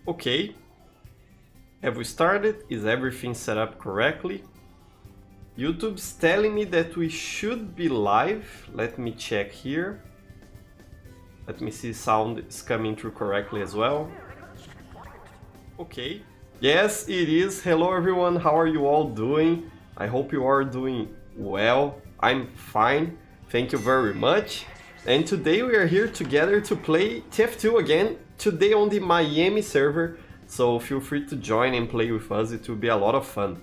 Okay. Have we started? Is everything set up correctly? YouTube's telling me that we should be live. Let me check here. Let me see sound is coming through correctly as well. Okay. Yes, it is. Hello everyone, how are you all doing? I hope you are doing well. I'm fine. Thank you very much. And today we are here together to play TF2 again, today on the Miami server. So feel free to join and play with us, it will be a lot of fun.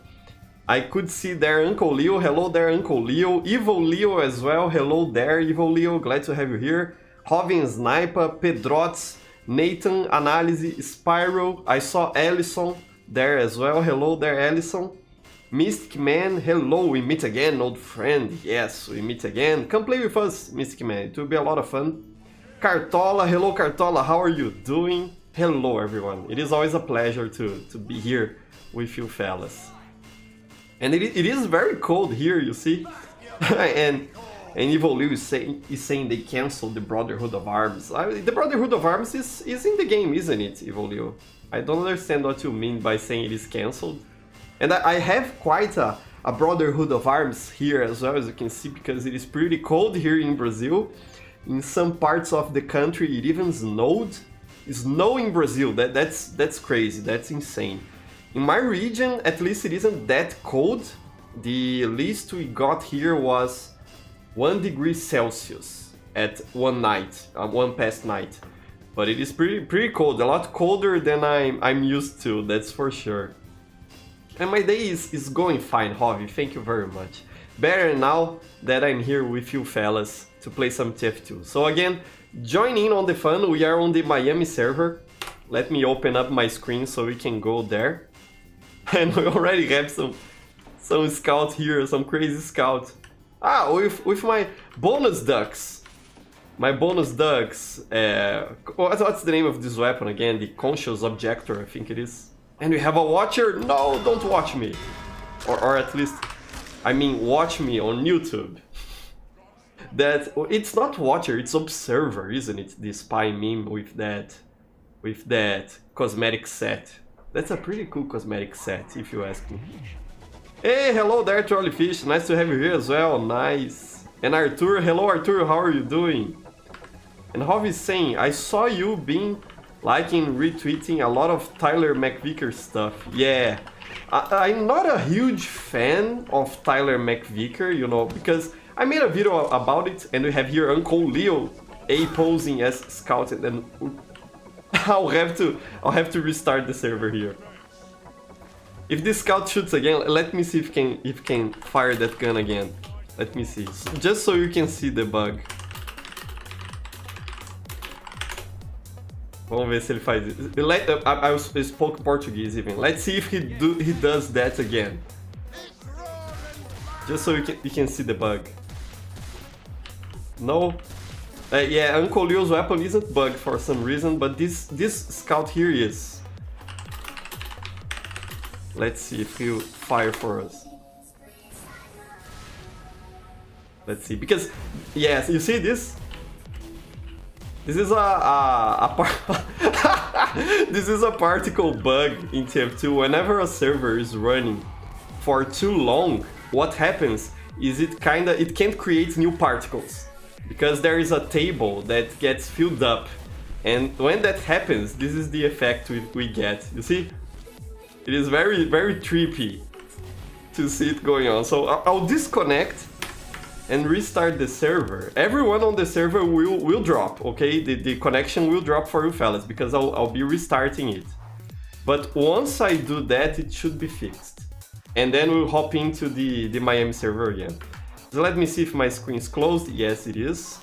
I could see there Uncle Leo, hello there Uncle Leo, Evil Leo as well, hello there Evil Leo, glad to have you here. Robin Sniper, Pedrots, Nathan, Análise, Spyro, I saw Ellison there as well, hello there Ellison. Mystic Man, hello, we meet again, old friend, yes, we meet again. Come play with us, Mystic Man, it will be a lot of fun. Cartola, hello Cartola, how are you doing? Hello everyone, it is always a pleasure to be here with you fellas. And it is very cold here, you see? and Evil Leo is saying they canceled the Brotherhood of Arms. The Brotherhood of Arms is in the game, isn't it, Evil Leo? I don't understand what you mean by saying it is cancelled. And I have quite a Brotherhood of Arms here as well, as you can see, because it is pretty cold here in Brazil. In some parts of the country it even snowed. Snow in Brazil, that's crazy, that's insane. In my region, at least it isn't that cold. The least we got here was 1 degree Celsius at one past night. But it is pretty cold, a lot colder than I'm used to, that's for sure. And my day is going fine, Rovi, thank you very much. Better now that I'm here with you fellas to play some TF2. So again, join in on the fun, we are on the Miami server. Let me open up my screen so we can go there. And we already have some scout here, some crazy scout. Ah, with my bonus ducks. My bonus ducks. What's the name of this weapon again? The Conscious Objector, I think it is. And we have a watcher? No, don't watch me. Or at least, I mean, watch me on YouTube. It's not watcher, it's observer, isn't it? The spy meme with that cosmetic set. That's a pretty cool cosmetic set, if you ask me. Hey, hello there, Trolleyfish. Nice to have you here as well. Nice. And Arthur, hello Arthur, how are you doing? And Rovi is saying, I saw you being liking, retweeting a lot of Tyler McVicker stuff. Yeah, I'm not a huge fan of Tyler McVicker, you know, because I made a video about it, and we have here Uncle Leo posing as scout, and then I'll have to restart the server here. If this scout shoots again, let me see if can fire that gun again. Let me see, just so you can see the bug. Vamos ver se ele faz isso. I spoke Portuguese even. Let's see if he does that again. Just so you can see the bug. No? Yeah, Uncle Leo's weapon isn't bugged for some reason, but this scout here is. Let's see if he'll fire for us. Let's see, because yes, you see this? This is this is a particle bug in TF2. Whenever a server is running for too long, what happens is it can't create new particles because there is a table that gets filled up, and when that happens, this is the effect we get. You see, it is very trippy to see it going on. So I'll disconnect and restart the server. Everyone on the server will drop, okay? The connection will drop for you fellas, because I'll be restarting it. But once I do that, it should be fixed. And then we'll hop into the Miami server again. So let me see if my screen is closed. Yes, it is.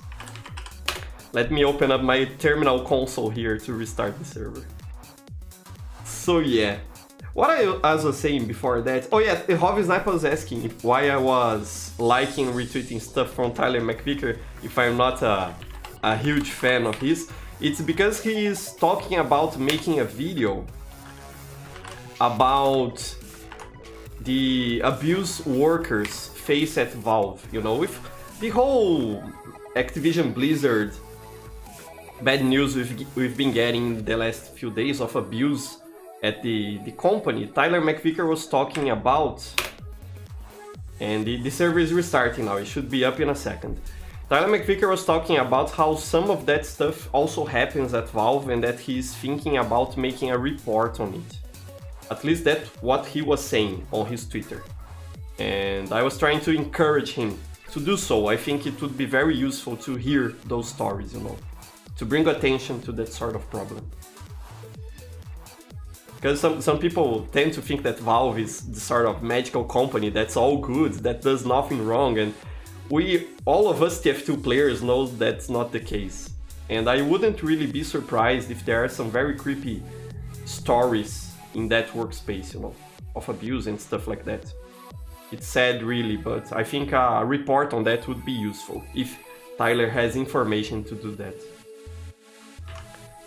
Let me open up my terminal console here to restart the server. So yeah. What I was saying before that, oh yeah, Rovi Sniper was asking why I was liking and retweeting stuff from Tyler McVicker if I'm not a huge fan of his. It's because he is talking about making a video about the abuse workers face at Valve, you know, with the whole Activision Blizzard bad news we've been getting the last few days of abuse at the company. Tyler McVicker was talking about, and the server is restarting now, it should be up in a second. Tyler McVicker was talking about how some of that stuff also happens at Valve and that he's thinking about making a report on it. At least that's what he was saying on his Twitter. And I was trying to encourage him to do so. I think it would be very useful to hear those stories, you know, to bring attention to that sort of problem. Because some people tend to think that Valve is the sort of magical company that's all good, that does nothing wrong, and all of us TF2 players know that's not the case. And I wouldn't really be surprised if there are some very creepy stories in that workspace, you know, of abuse and stuff like that. It's sad really, but I think a report on that would be useful if Tyler has information to do that.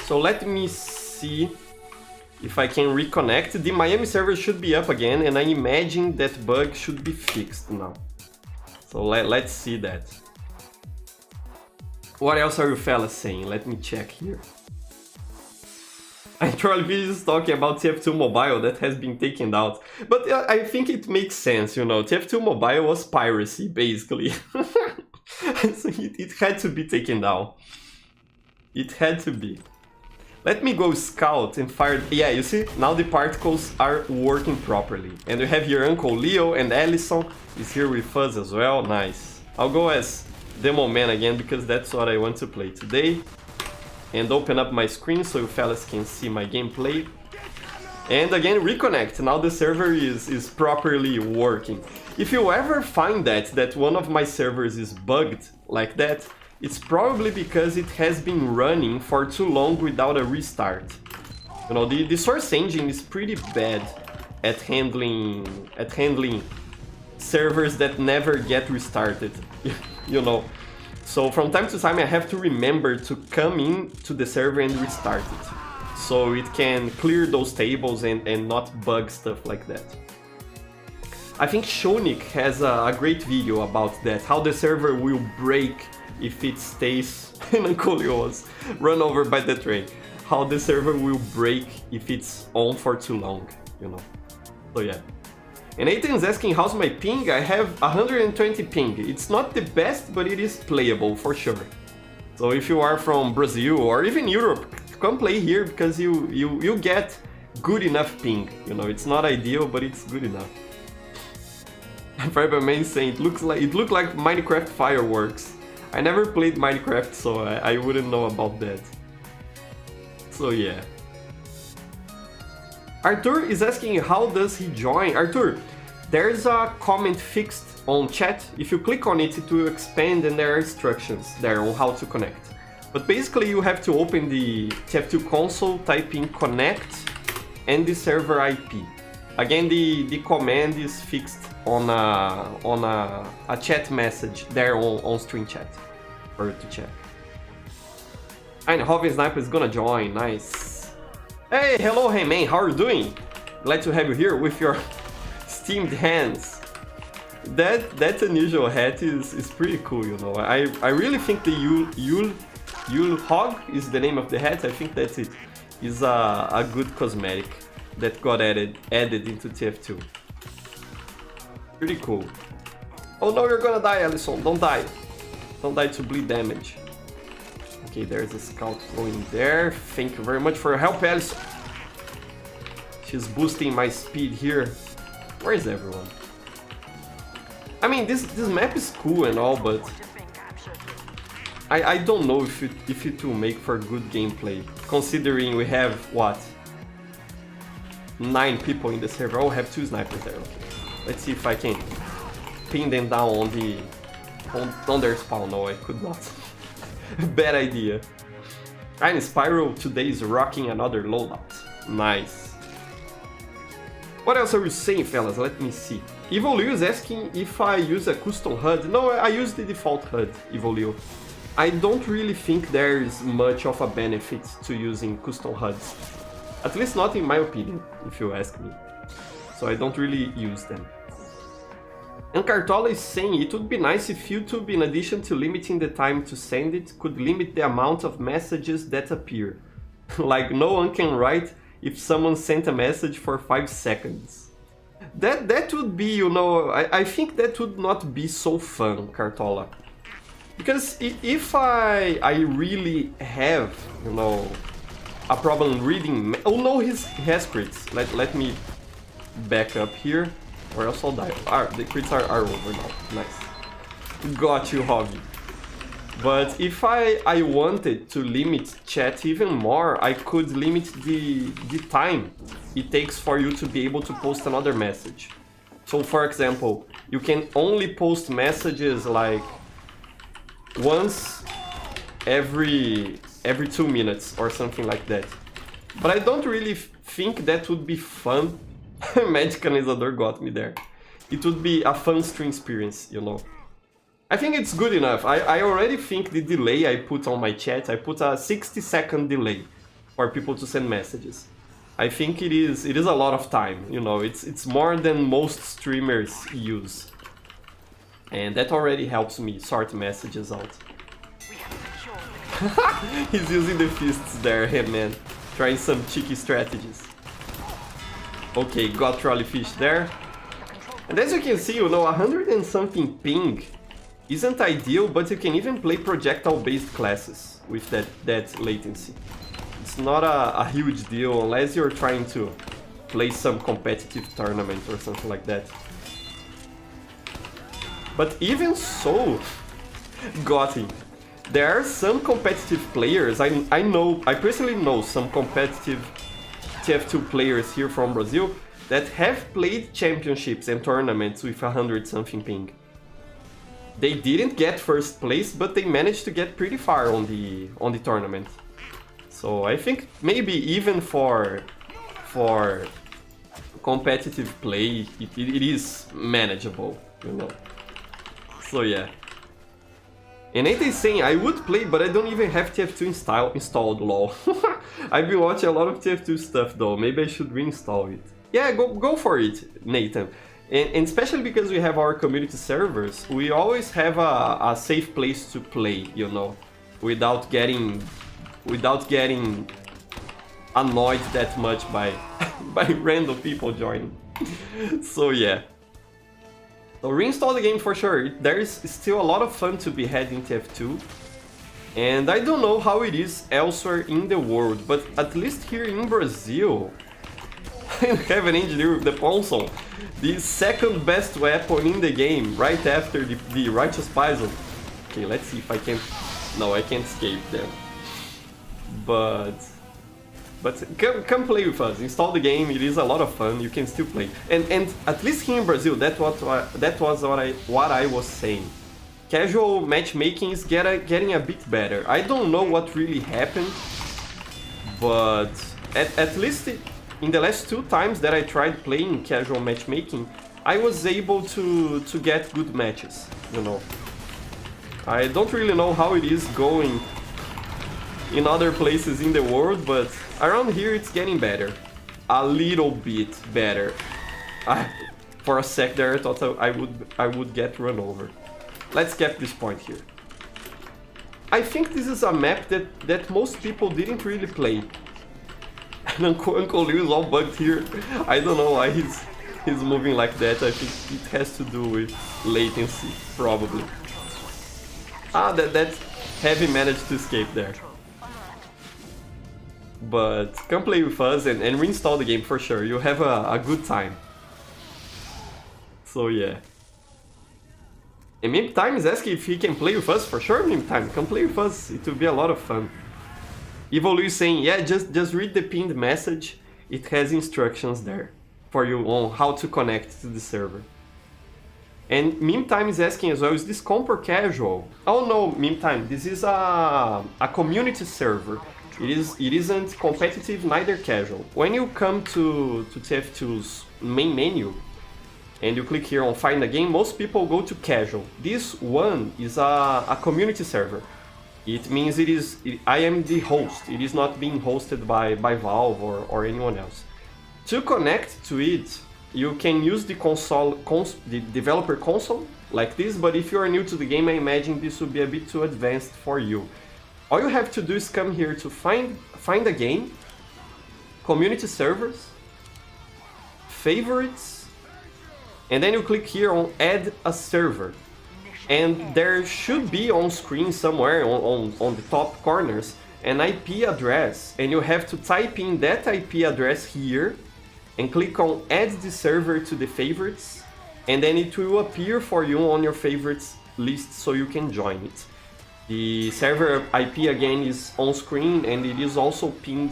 So let me see if I can reconnect. The Miami server should be up again, and I imagine that bug should be fixed now. So let's see that. What else are you fellas saying? Let me check here. I troll videos talking about TF2 Mobile that has been taken out. But I think it makes sense, you know. TF2 Mobile was piracy, basically. So it had to be taken down. It had to be. Let me go scout and fire... Yeah, you see? Now the particles are working properly. And we have your Uncle Leo and Allison is here with us as well. Nice. I'll go as Demo Man again because that's what I want to play today. And open up my screen so you fellas can see my gameplay. And again, reconnect. Now the server is properly working. If you ever find that one of my servers is bugged like that, it's probably because it has been running for too long without a restart. You know, the source engine is pretty bad at handling servers that never get restarted, you know. So from time to time I have to remember to come in to the server and restart it, so it can clear those tables and not bug stuff like that. I think Shonik has a great video about that, how the server will break if it stays in Uncle Leo's run over by the train. How the server will break if it's on for too long, you know. So yeah. And Ethan's asking how's my ping? I have 120 ping. It's not the best, but it is playable for sure. So if you are from Brazil or even Europe, come play here because you get good enough ping. You know, it's not ideal, but it's good enough. Fireman saying it looked like Minecraft fireworks. I never played Minecraft, so I wouldn't know about that. So yeah. Arthur is asking how does he join. Arthur, there's a comment fixed on chat. If you click on it, it will expand and there are instructions there on how to connect. But basically you have to open the TF2 console, type in connect and the server IP. Again, the command is fixed on a chat message there on stream chat for you to check. And Hoven Sniper is gonna join, nice. Hey, hello, hey man, how are you doing? Glad to have you here with your steamed hands. That unusual hat is pretty cool, you know. I really think the Yule Hog is the name of the hat. I think that's it. Is a good cosmetic that got added into TF2. Pretty cool. Oh no, you're gonna die, Allison. Don't die. Don't die to bleed damage. Okay, there's a scout going there. Thank you very much for your help, Alice. She's boosting my speed here. Where is everyone? I mean, this map is cool and all, but I don't know if it will make for good gameplay, considering we have what, 9 people in the server. Oh, we have 2 snipers there. Okay. Let's see if I can pin them down on their spawn. No, I could not. Bad idea. And Spyro today is rocking another loadout. Nice. What else are you saying, fellas? Let me see. Evolio is asking if I use a custom HUD. No, I use the default HUD, Evolio. I don't really think there is much of a benefit to using custom HUDs. At least not in my opinion, if you ask me. So I don't really use them. And Cartola is saying it would be nice if YouTube, in addition to limiting the time to send it, could limit the amount of messages that appear. Like no one can write if someone sent a message for 5 seconds. That would be, you know, I think that would not be so fun, Cartola. Because if I really have, you know, a problem reading... Oh no, he has crits. Let me back up here, or else I'll die. The crits are over now. Nice. Got you, Hobby. But if I wanted to limit chat even more, I could limit the time it takes for you to be able to post another message. So for example, you can only post messages like once every 2 minutes or something like that. But I don't really think that would be fun. Magicanizador got me there. It would be a fun stream experience, you know. I think it's good enough. I already think the delay I put on my chat, I put a 60-second delay for people to send messages. I think it is a lot of time, you know, it's more than most streamers use. And that already helps me sort messages out. He's using the fists there, hey man, trying some cheeky strategies. Okay, got Trolleyfish there. And as you can see, you know, 100 and something ping isn't ideal, but you can even play projectile-based classes with that latency. It's not a huge deal unless you're trying to play some competitive tournament or something like that. But even so, got him. There are some competitive players, I personally know some competitive TF2 players here from Brazil that have played championships and tournaments with 100 something ping. They didn't get first place, but they managed to get pretty far on the tournament. So I think maybe even for competitive play, it is manageable, you know. So yeah. And Nate is saying, I would play, but I don't even have TF2 installed, lol. I've been watching a lot of TF2 stuff though, maybe I should reinstall it. Yeah, go for it, Nathan. And especially because we have our community servers, we always have a safe place to play, you know, without getting annoyed that much by random people joining. So yeah. So reinstall the game for sure. There is still a lot of fun to be had in TF2. And I don't know how it is elsewhere in the world, but at least here in Brazil, I have an engineer with the Ponson, the second best weapon in the game, right after the Righteous Bison. Okay, let's see if I can... No, I can't escape them. But come play with us, install the game, it is a lot of fun, you can still play. And at least here in Brazil, that was what I was saying. Casual matchmaking is getting a bit better. I don't know what really happened, but at least in the last 2 times that I tried playing casual matchmaking, I was able to get good matches, you know. I don't really know how it is going in other places in the world, but around here it's getting better. A little bit better. For a sec there I thought I would get run over. Let's get this point here. I think this is a map that most people didn't really play. And Uncle Leo is all bugged here. I don't know why he's moving like that. I think it has to do with latency, probably. That Heavy managed to escape there. But come play with us and reinstall the game for sure. You'll have a good time. So yeah. And Mime Time is asking if he can play with us. For sure, Mime Time, come play with us. It will be a lot of fun. Evolu is saying, yeah, just read the pinned message. It has instructions there for you on how to connect to the server. And Mime Time is asking as well, is this comp or casual? Oh no, Mime Time, this is a community server. It isn't competitive, neither casual. When you come to TF2's main menu, and you click here on Find a Game, most people go to casual. This one is a community server. It means I am the host. It is not being hosted by Valve or anyone else. To connect to it, you can use the the developer console like this, but if you are new to the game, I imagine this would be a bit too advanced for you. All you have to do is come here to find a game, community servers, favorites, and then you click here on add a server. And there should be on screen somewhere on the top corners an IP address, and you have to type in that IP address here and click on add the server to the favorites, and then it will appear for you on your favorites list so you can join it. The server IP again is on screen, and it is also pinned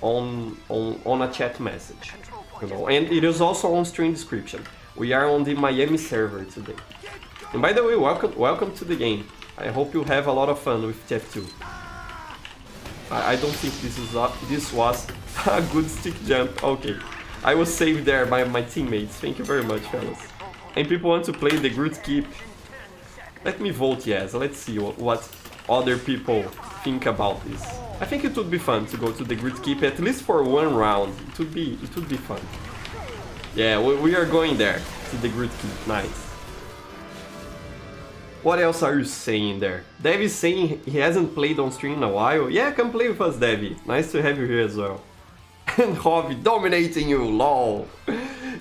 on a chat message, you know, and it is also on stream description. We are on the Miami server today. And by the way, welcome to the game. I hope you have a lot of fun with TF2. I don't think this was a good stick jump. Okay, I was saved there by my teammates. Thank you very much, fellas. And people want to play the Groot Keep. Let me vote yes. Let's see what other people think about this. I think it would be fun to go to the Groot Keep at least for one round. It would be fun. Yeah, we are going there to the Groot Keep. Nice. What else are you saying there? Dev is saying he hasn't played on stream in a while. Yeah, come play with us, Dev. Nice to have you here as well. And Hobby dominating you, lol.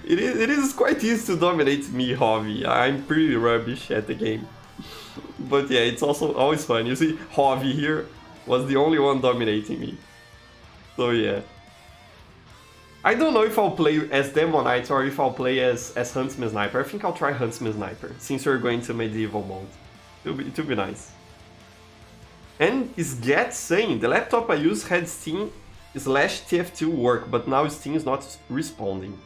It is quite easy to dominate me, Hobby. I'm pretty rubbish at the game. But yeah, it's also always fun. You see, Hobby here was the only one dominating me. So yeah. I don't know if I'll play as Demon Knight or if I'll play as Huntsman Sniper. I think I'll try Huntsman Sniper, since we're going to medieval mode. It will be nice. And is Get saying, the laptop I use had Steam/TF2 work, but now Steam is not responding.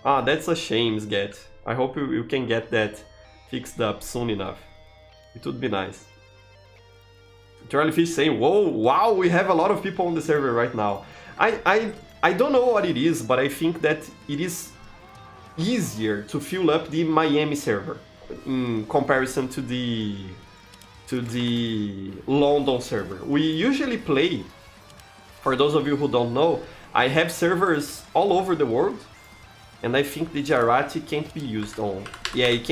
Ah, that's a shame, Get. I hope you can get that fixed up soon enough. It would be nice. Charlie Fish saying, whoa, wow, we have a lot of people on the server right now. I don't know what it is, but I think that it is easier to fill up the Miami server in comparison to the London server. We usually play, for those of you who don't know, I have servers all over the world, and I think the Jarati can't be used on... Yeah, it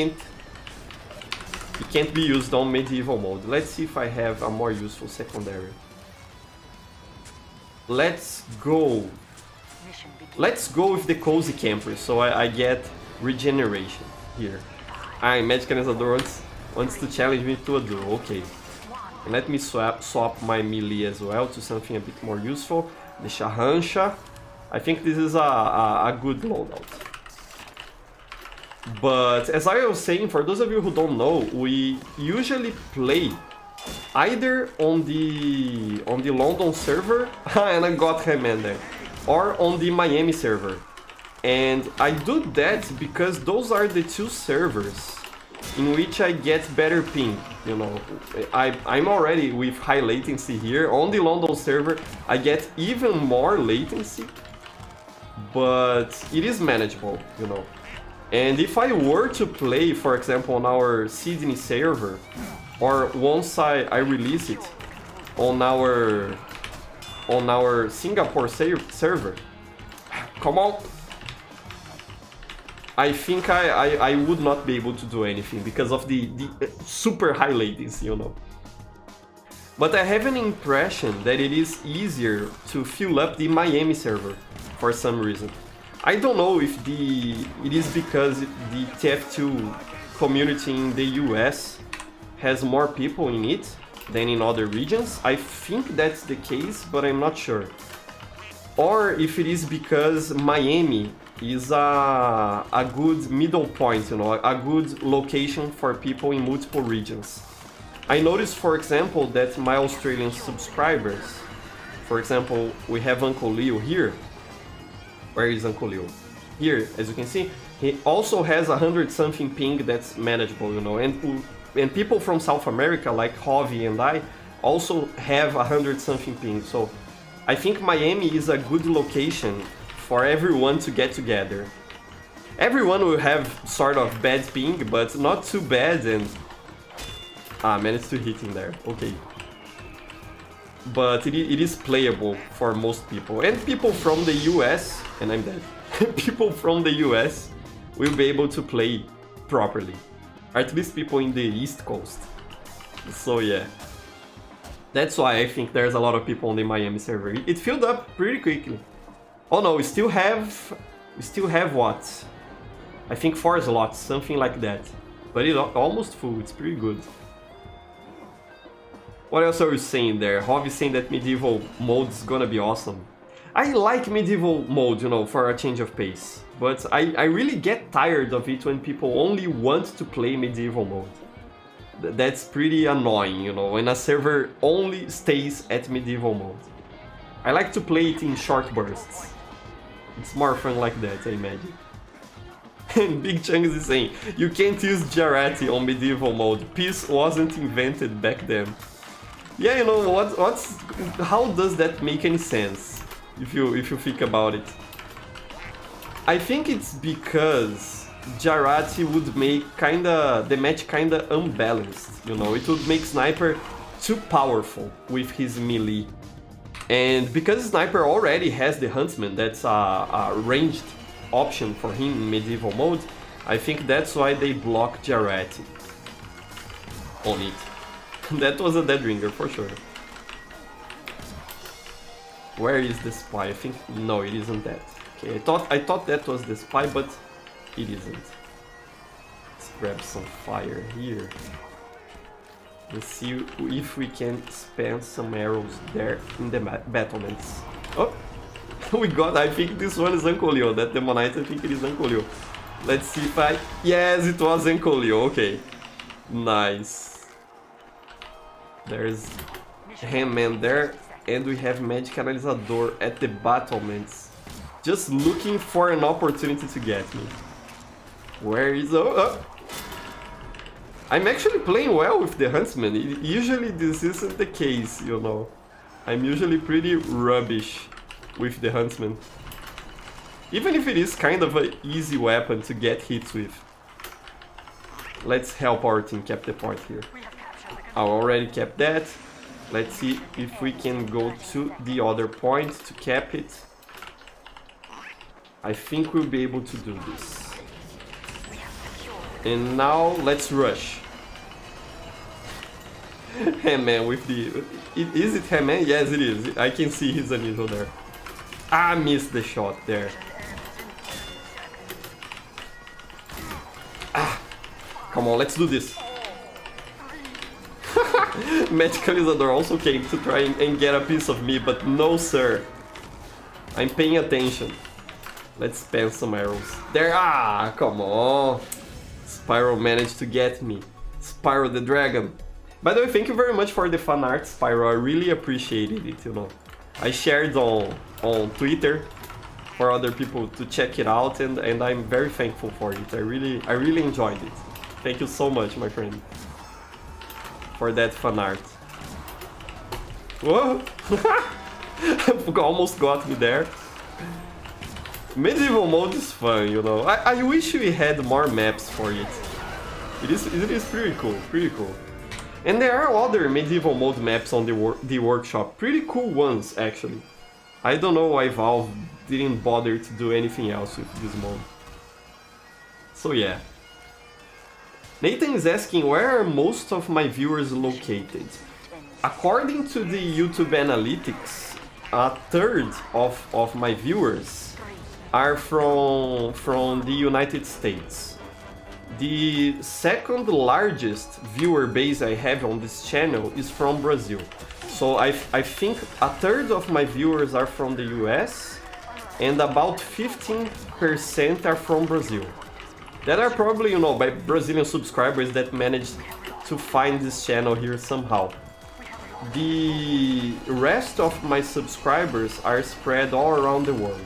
can't be used on medieval mode. Let's see if I have a more useful secondary. Let's go with the Cozy Camper, so I get regeneration here. Magic Canizador wants to challenge me to a duel, okay. And let me swap my melee as well to something a bit more useful. The Shahansha. I think this is a good loadout. But as I was saying, for those of you who don't know, we usually play either on the London server, and I got him in there, or on the Miami server. And I do that because those are the two servers in which I get better ping, you know. I'm already with high latency here. On the London server, I get even more latency, but it is manageable, you know. And if I were to play, for example, on our Sydney server, or once I release it on our Singapore server, come on, I think I would not be able to do anything because of the super high latency, you know. But I have an impression that it is easier to fill up the Miami server for some reason. I don't know if it is because the TF2 community in the US has more people in it than in other regions. I think that's the case, but I'm not sure. Or if it is because Miami is a good middle point, you know, a good location for people in multiple regions. I noticed, for example, that my Australian subscribers, for example, we have Uncle Leo here. Where is Uncle Leo? Here, as you can see, he also has 100-something ping that's manageable, you know, and people from South America, like Javi and I, also have 100-something ping. So I think Miami is a good location for everyone to get together. Everyone will have sort of bad ping, but not too bad, and... managed to hit in there, okay. But it is playable for most people. And people from the US, and I'm dead. People from the US will be able to play properly. At least people in the East Coast. So yeah. That's why I think there's a lot of people on the Miami server. It filled up pretty quickly. Oh no, we still have what? I think 4 slots, something like that. But it's almost full, it's pretty good. What else are you saying there? Hov is saying that medieval mode is gonna be awesome. I like medieval mode, you know, for a change of pace. But I really get tired of it when people only want to play medieval mode. That's pretty annoying, you know, when a server only stays at medieval mode. I like to play it in short bursts. It's more fun like that, I imagine. And Big Chunks is saying, you can't use Jarati on medieval mode. Peace wasn't invented back then. Yeah, you know, how does that make any sense? If you think about it. I think it's because Jarati would make the match kinda unbalanced, you know, it would make Sniper too powerful with his melee. And because Sniper already has the Huntsman, that's a ranged option for him in medieval mode, I think that's why they block Jarati on it. That was a dead ringer for sure. Where is the spy? I think no, it isn't that. Okay, I thought that was the spy, but it isn't. Let's grab some fire here. Let's see if we can spam some arrows there in the battlements. Oh, we got. I think this one is Uncle Leo. That Demonite, I think it is Uncle Leo. Let's see if I. Yes, it was Uncle Leo. Okay, nice. There's Handman there, and we have Magic Analisador at the battlements. Just looking for an opportunity to get me. Where is... Oh. I'm actually playing well with the Huntsman. Usually this isn't the case, you know. I'm usually pretty rubbish with the Huntsman. Even if it is kind of an easy weapon to get hits with. Let's help our team cap the point here. I already kept that. Let's see if we can go to the other point to cap it. I think we'll be able to do this. And now let's rush. Handman with the... Is it Handman? Yes, it is. I can see his Aniso there. I missed the shot there. Come on, let's do this. Magical Isador also came to try and get a piece of me, but no sir. I'm paying attention. Let's spam some arrows. There, come on. Spyro managed to get me. Spyro the Dragon. By the way, thank you very much for the fan art, Spyro. I really appreciated it, you know. I shared on Twitter for other people to check it out, and I'm very thankful for it. I really enjoyed it. Thank you so much, my friend, for that fan art. Whoa! Almost got me there. Medieval mode is fun, you know. I wish we had more maps for it. It is pretty cool, pretty cool. And there are other medieval mode maps on the workshop. Pretty cool ones, actually. I don't know why Valve didn't bother to do anything else with this mode. So yeah. Nathan is asking, where are most of my viewers located? According to the YouTube analytics, a third of my viewers are from the United States. The second largest viewer base I have on this channel is from Brazil. So I think a third of my viewers are from the US and about 15% are from Brazil. That are probably, you know, by Brazilian subscribers that managed to find this channel here somehow. The rest of my subscribers are spread all around the world.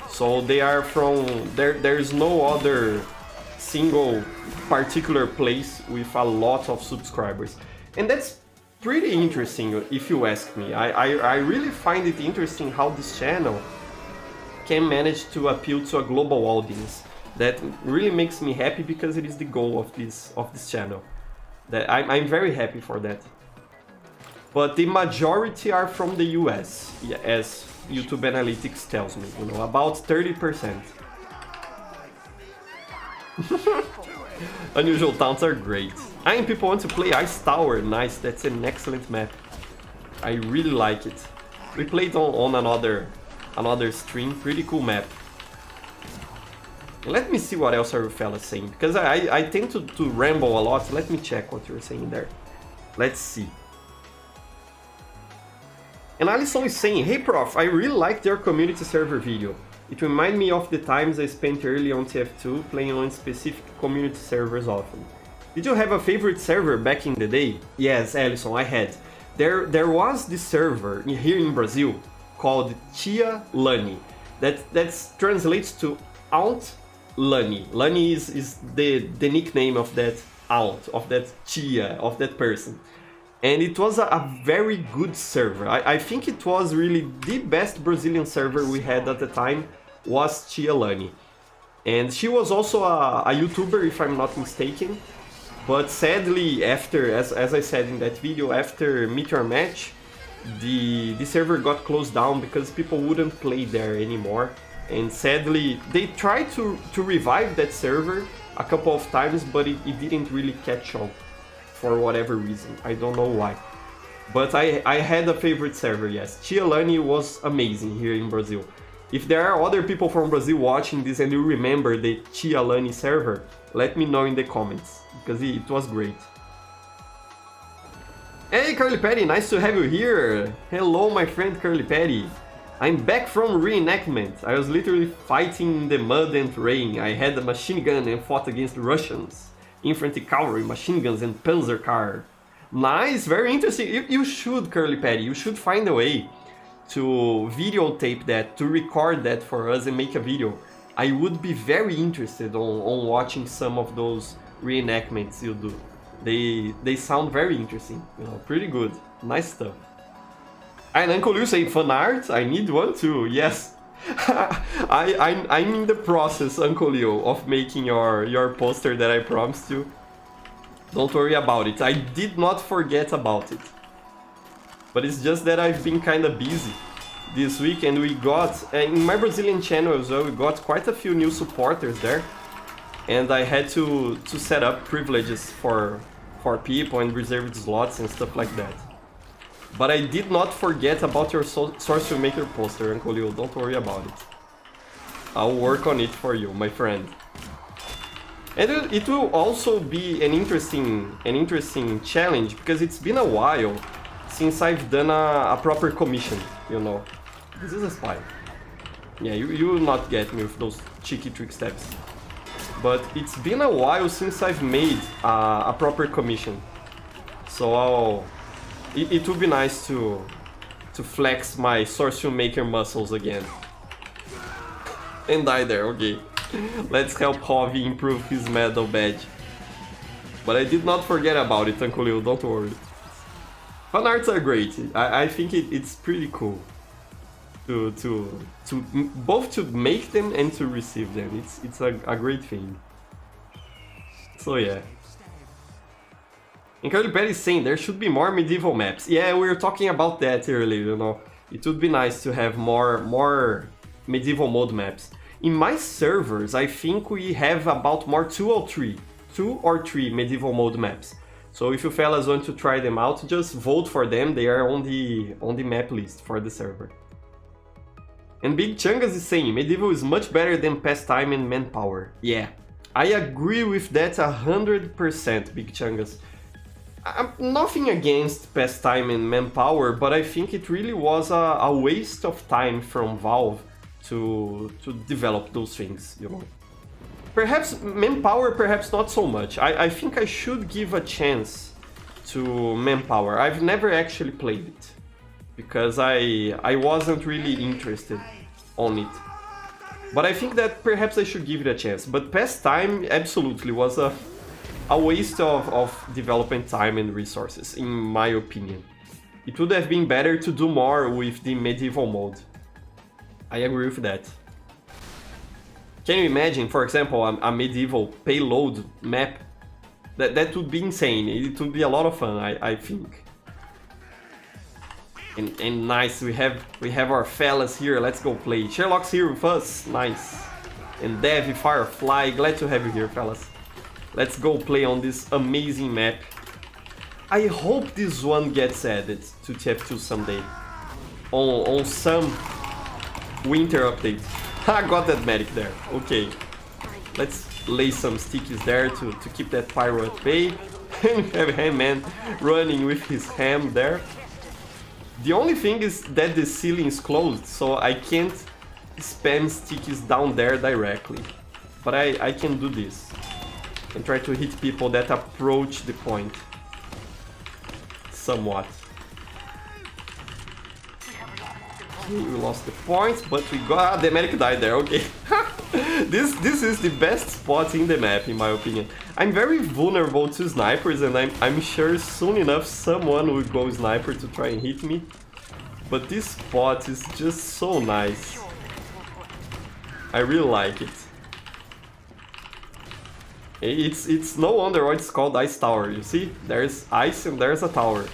So they are from... There is no other single particular place with a lot of subscribers. And that's pretty interesting if you ask me. I really find it interesting how this channel can manage to appeal to a global audience. That really makes me happy because it is the goal of this channel. That I'm very happy for that. But the majority are from the US, as YouTube Analytics tells me, you know, about 30%. Unusual towns are great. And people want to play Ice Tower. Nice, that's an excellent map. I really like it. We played on another stream. Pretty cool map. Let me see what else are you fellas saying, because I tend to ramble a lot. Let me check what you're saying there. Let's see. And Alison is saying, hey prof, I really liked your community server video. It reminded me of the times I spent early on TF2 playing on specific community servers often. Did you have a favorite server back in the day? Yes, Alison, I had. There was this server here in Brazil called Tia Lani. That translates to Aunt Lani. Lani is the nickname of that aunt, of that tia, of that person. And it was a very good server. I think it was really the best Brazilian server we had at the time was Tia Lani. And she was also a YouTuber, if I'm not mistaken. But sadly, after, as I said in that video, after Meteor Match, the server got closed down because people wouldn't play there anymore. And sadly, they tried to revive that server a couple of times, but it didn't really catch on for whatever reason. I don't know why. But I had a favorite server, yes. Tia Lani was amazing here in Brazil. If there are other people from Brazil watching this and you remember the Tia Lani server, let me know in the comments, because it was great. Hey Curly Patty, nice to have you here! Hello my friend Curly Patty. I'm back from reenactment. I was literally fighting in the mud and rain. I had a machine gun and fought against Russians. Infantry cavalry, machine guns and panzer car. Nice, very interesting. You should, Curly Patty, you should find a way to videotape that, to record that for us and make a video. I would be very interested on watching some of those reenactments you do. They sound very interesting, you know, pretty good. Nice stuff. And Uncle Liu saying fan art, I need one too, yes. I'm in the process, Uncle Liu, of making your poster that I promised you. Don't worry about it, I did not forget about it. But it's just that I've been kinda busy this week and we got, in my Brazilian channel as well, we got quite a few new supporters there. And I had to set up privileges for people and reserved slots and stuff like that. But I did not forget about your Source Filmmaker poster, Uncle Leo. Don't worry about it. I'll work on it for you, my friend. And it will also be an interesting challenge, because it's been a while since I've done a proper commission, you know. This is a spy. Yeah, you will not get me with those cheeky trick steps. But it's been a while since I've made a proper commission. So it would be nice to flex my Source Filmmaker muscles again. And die there, okay. Let's help Javi improve his medal badge. But I did not forget about it, Uncle Leo, don't worry. Fan arts are great. I think it's pretty cool to both to make them and to receive them. It's a great thing. So yeah. And Curly Patty is saying there should be more medieval maps. Yeah, we were talking about that earlier, you know. It would be nice to have more medieval mode maps. In my servers, I think we have about two or three medieval mode maps. So if you fellas want to try them out, just vote for them. They are on the map list for the server. And Big Chungas is saying medieval is much better than pastime and manpower. Yeah, I agree with that 100%, Big Chungas. I'm nothing against pastime and manpower, but I think it really was a waste of time from Valve to develop those things, you know. Perhaps manpower, perhaps not so much. I think I should give a chance to manpower. I've never actually played it because I wasn't really interested on it. But I think that perhaps I should give it a chance. But pastime absolutely was a waste of development time and resources, in my opinion. It would have been better to do more with the medieval mode. I agree with that. Can you imagine, for example, a medieval payload map? That would be insane. It would be a lot of fun, I think. And nice, we have our fellas here. Let's go play. Sherlock's here with us. Nice. and Devi, Firefly, glad to have you here, fellas. Let's go play on this amazing map. I hope this one gets added to TF2 someday. On some winter update. I got that medic there, okay. Let's lay some stickies there to keep that pyro at bay. And we have Ham-Man running with his ham there. The only thing is that the ceiling is closed, so I can't spam stickies down there directly. But I can do this. And try to hit people that approach the point. Somewhat. Okay, we lost the points, but we got... the medic died there, okay. This is the best spot in the map, in my opinion. I'm very vulnerable to snipers, and I'm sure soon enough someone will go sniper to try and hit me. But this spot is just so nice. I really like it. It's no wonder why it's called Ice Tower, you see? There's ice and there's a tower.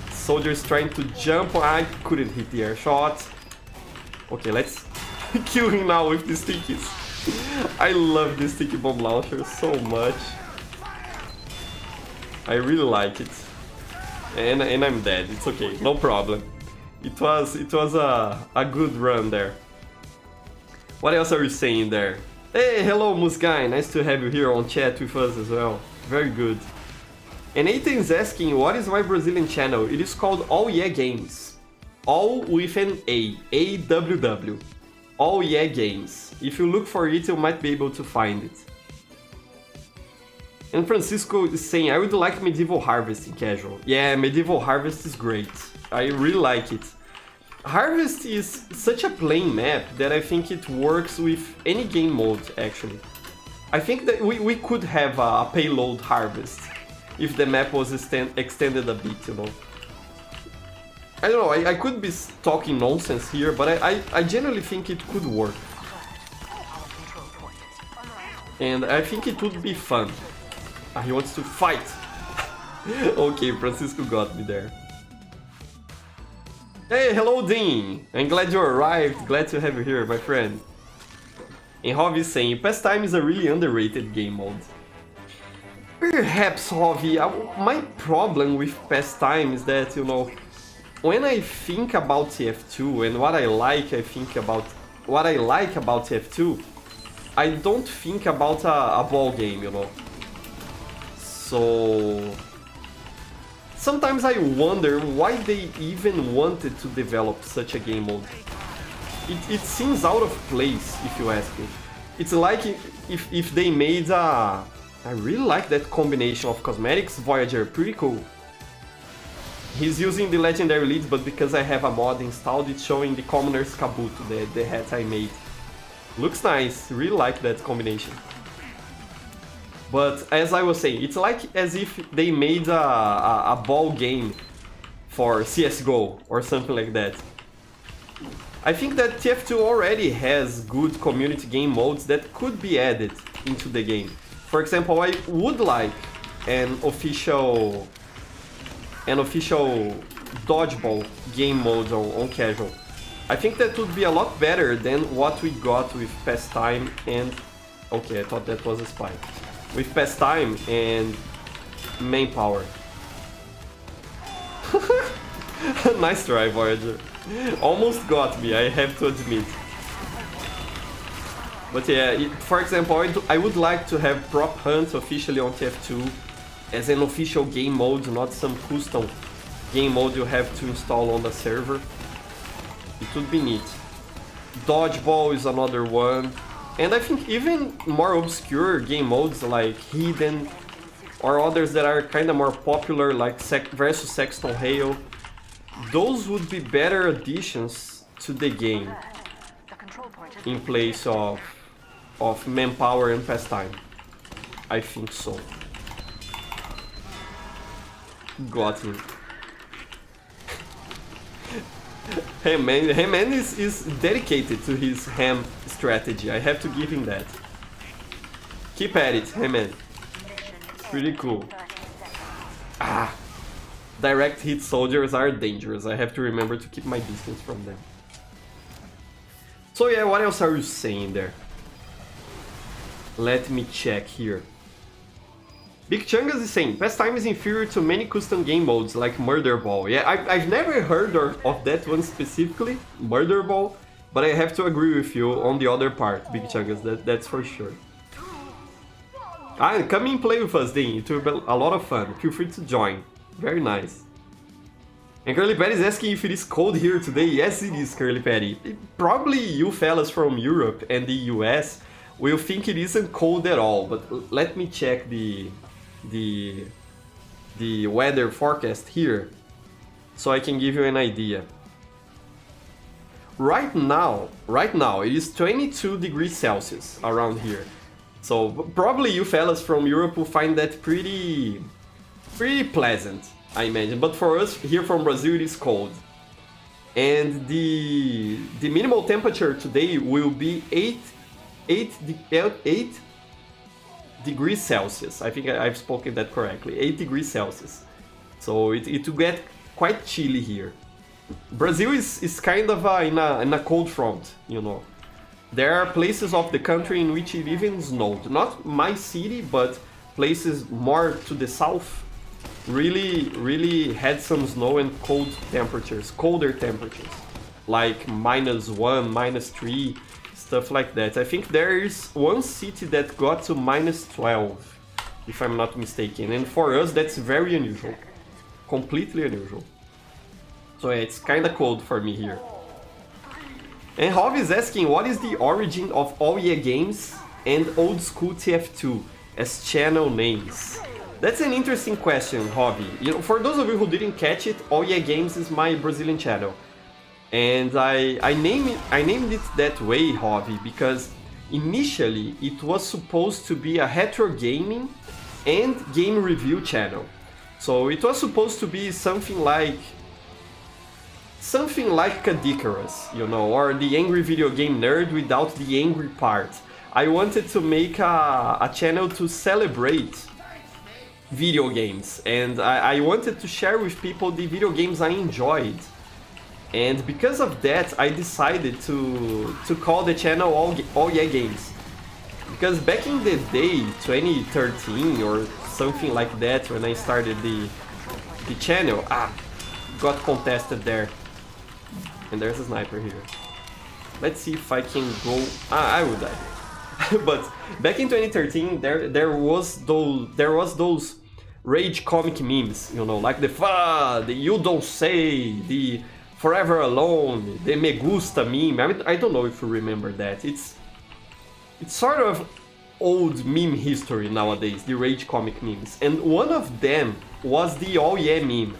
Soldiers trying to jump, I couldn't hit the air shot. Okay, let's kill him now with the stickies. I love the sticky bomb launcher so much. I really like it. And I'm dead, it's okay, no problem. It was a good run there. What else are you saying there? Hey, hello Musguy, nice to have you here on chat with us as well. Very good. And Ethan's asking, what is my Brazilian channel? It is called All Yeah Games. All with an A, A-W-W. All Yeah Games. If you look for it, you might be able to find it. And Francisco is saying, I would like Medieval Harvest in casual. Yeah, Medieval Harvest is great. I really like it. Harvest is such a plain map that I think it works with any game mode, actually. I think that we could have a payload Harvest if the map was extended a bit, you know. I don't know, I could be talking nonsense here, but I generally think it could work. And I think it would be fun. He wants to fight. Okay, Francisco got me there. Hey, hello Dean! I'm glad you arrived, glad to have you here, my friend. And Hovi is saying, Pastime is a really underrated game mode. Perhaps, Hovi, my problem with Pastime is that, you know, when I think about TF2 and what I like about TF2, I don't think about a ball game, you know. So sometimes I wonder why they even wanted to develop such a game mode. It seems out of place, if you ask me. It's like if they made a... I really like that combination of cosmetics, Voyager, pretty cool. He's using the legendary leads, but because I have a mod installed, it's showing the commoner's kabuto, the hat I made. Looks nice, really like that combination. But as I was saying, it's like as if they made a ball game for CSGO or something like that. I think that TF2 already has good community game modes that could be added into the game. For example, I would like an official dodgeball game mode on casual. I think that would be a lot better than what we got with Pastime and... Okay, I thought that was a spy. With Pastime and Manpower. Nice try, Voyager. Almost got me, I have to admit. But yeah, for example, I would like to have Prop Hunt officially on TF2 as an official game mode, not some custom game mode you have to install on the server. It would be neat. Dodgeball is another one. And I think even more obscure game modes like Hidden or others that are kind of more popular like versus Sexton Hale, those would be better additions to the game in place of Manpower and Pastime. I think so. Got him. Ham-Man is dedicated to his ham strategy. I have to give him that. Keep at it, Ham-Man. Pretty cool. Ah, direct hit soldiers are dangerous. I have to remember to keep my distance from them. So yeah, what else are you saying there? Let me check here. Big Chungus is saying, pastime is inferior to many custom game modes like Murder Ball. Yeah, I've never heard of that one specifically, Murder Ball, but I have to agree with you on the other part, Big Chungus, that's for sure. Come and play with us, Dean, it will be a lot of fun. Feel free to join. Very nice. And Curly Patty is asking if it is cold here today. Yes, it is, Curly Patty. Probably you fellas from Europe and the US will think it isn't cold at all, but let me check the weather forecast here so I can give you an idea. Right now it is 22 degrees Celsius around here. So probably you fellas from Europe will find that pretty pleasant, I imagine. But for us here from Brazil it is cold. And the minimal temperature today will be 8 degrees Celsius. I think I've spoken that correctly. 8 degrees Celsius. So it will get quite chilly here. Brazil is kind of in a cold front, you know. There are places of the country in which it even snowed. Not my city, but places more to the south really had some snow and colder temperatures. Like -1, -3, stuff like that. I think there is one city that got to -12, if I'm not mistaken. And for us, that's very unusual. Completely unusual. So yeah, it's kinda cold for me here. And Hov is asking, what is the origin of Oh Yeah Games and Old School TF2 as channel names? That's an interesting question, Hobby. You know, for those of you who didn't catch it, Oh Yeah Games is my Brazilian channel. And I named it that way, Hobby, because initially it was supposed to be a retro gaming and game review channel. So it was supposed to be something like Cadicarus, you know, or the angry video game nerd without the angry part. I wanted to make a channel to celebrate video games, and I wanted to share with people the video games I enjoyed. And because of that, I decided to call the channel All Yeah Games. Because back in the day, 2013 or something like that, when I started the channel, got contested there. And there's a sniper here. Let's see if I can go. I would die. But back in 2013, there was those rage comic memes, you know, like the You Don't Say, the Forever Alone, the Me Gusta meme. I mean, I don't know if you remember that. It's sort of old meme history nowadays, the rage comic memes. And one of them was the Oh Yeah meme.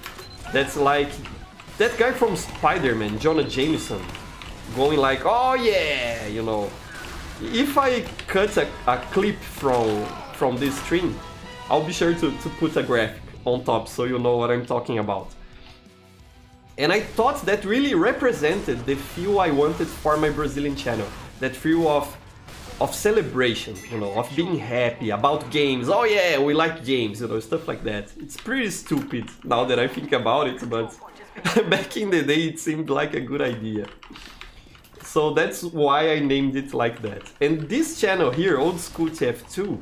That's like that guy from Spider-Man, Jonah Jameson, going like, oh yeah, you know. If I cut a clip from this stream, I'll be sure to put a graphic on top so you know what I'm talking about. And I thought that really represented the feel I wanted for my Brazilian channel. That feel of celebration, you know, of being happy about games. Oh yeah, we like games, you know, stuff like that. It's pretty stupid now that I think about it, but back in the day it seemed like a good idea. So that's why I named it like that. And this channel here, Old School TF2,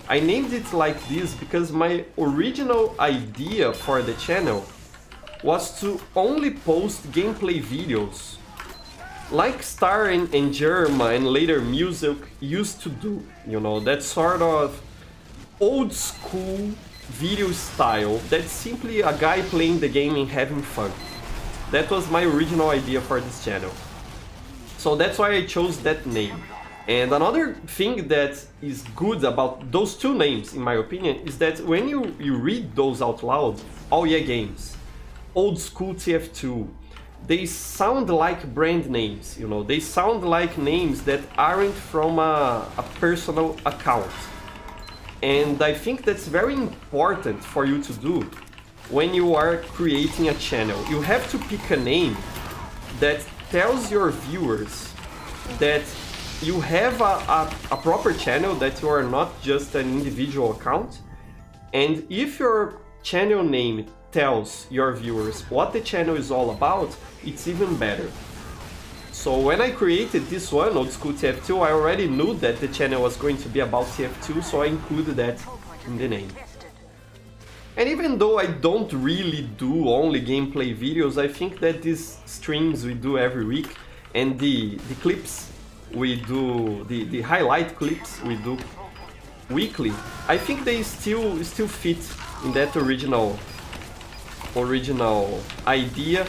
I named it like this because my original idea for the channel was to only post gameplay videos like Star and Germa and later Music used to do. You know, that sort of old school video style that's simply a guy playing the game and having fun. That was my original idea for this channel. So that's why I chose that name. And another thing that is good about those two names, in my opinion, is that when you read those out loud, Oh Yeah Games, Old School TF2, they sound like brand names, you know, they sound like names that aren't from a personal account. And I think that's very important for you to do when you are creating a channel. You have to pick a name that tells your viewers that you have a proper channel, that you are not just an individual account. And if your channel name tells your viewers what the channel is all about, it's even better. So when I created this one, Old School TF2, I already knew that the channel was going to be about TF2, so I included that in the name. And even though I don't really do only gameplay videos, I think that these streams we do every week and the clips we do, the highlight clips we do weekly, I think they still fit in that original idea,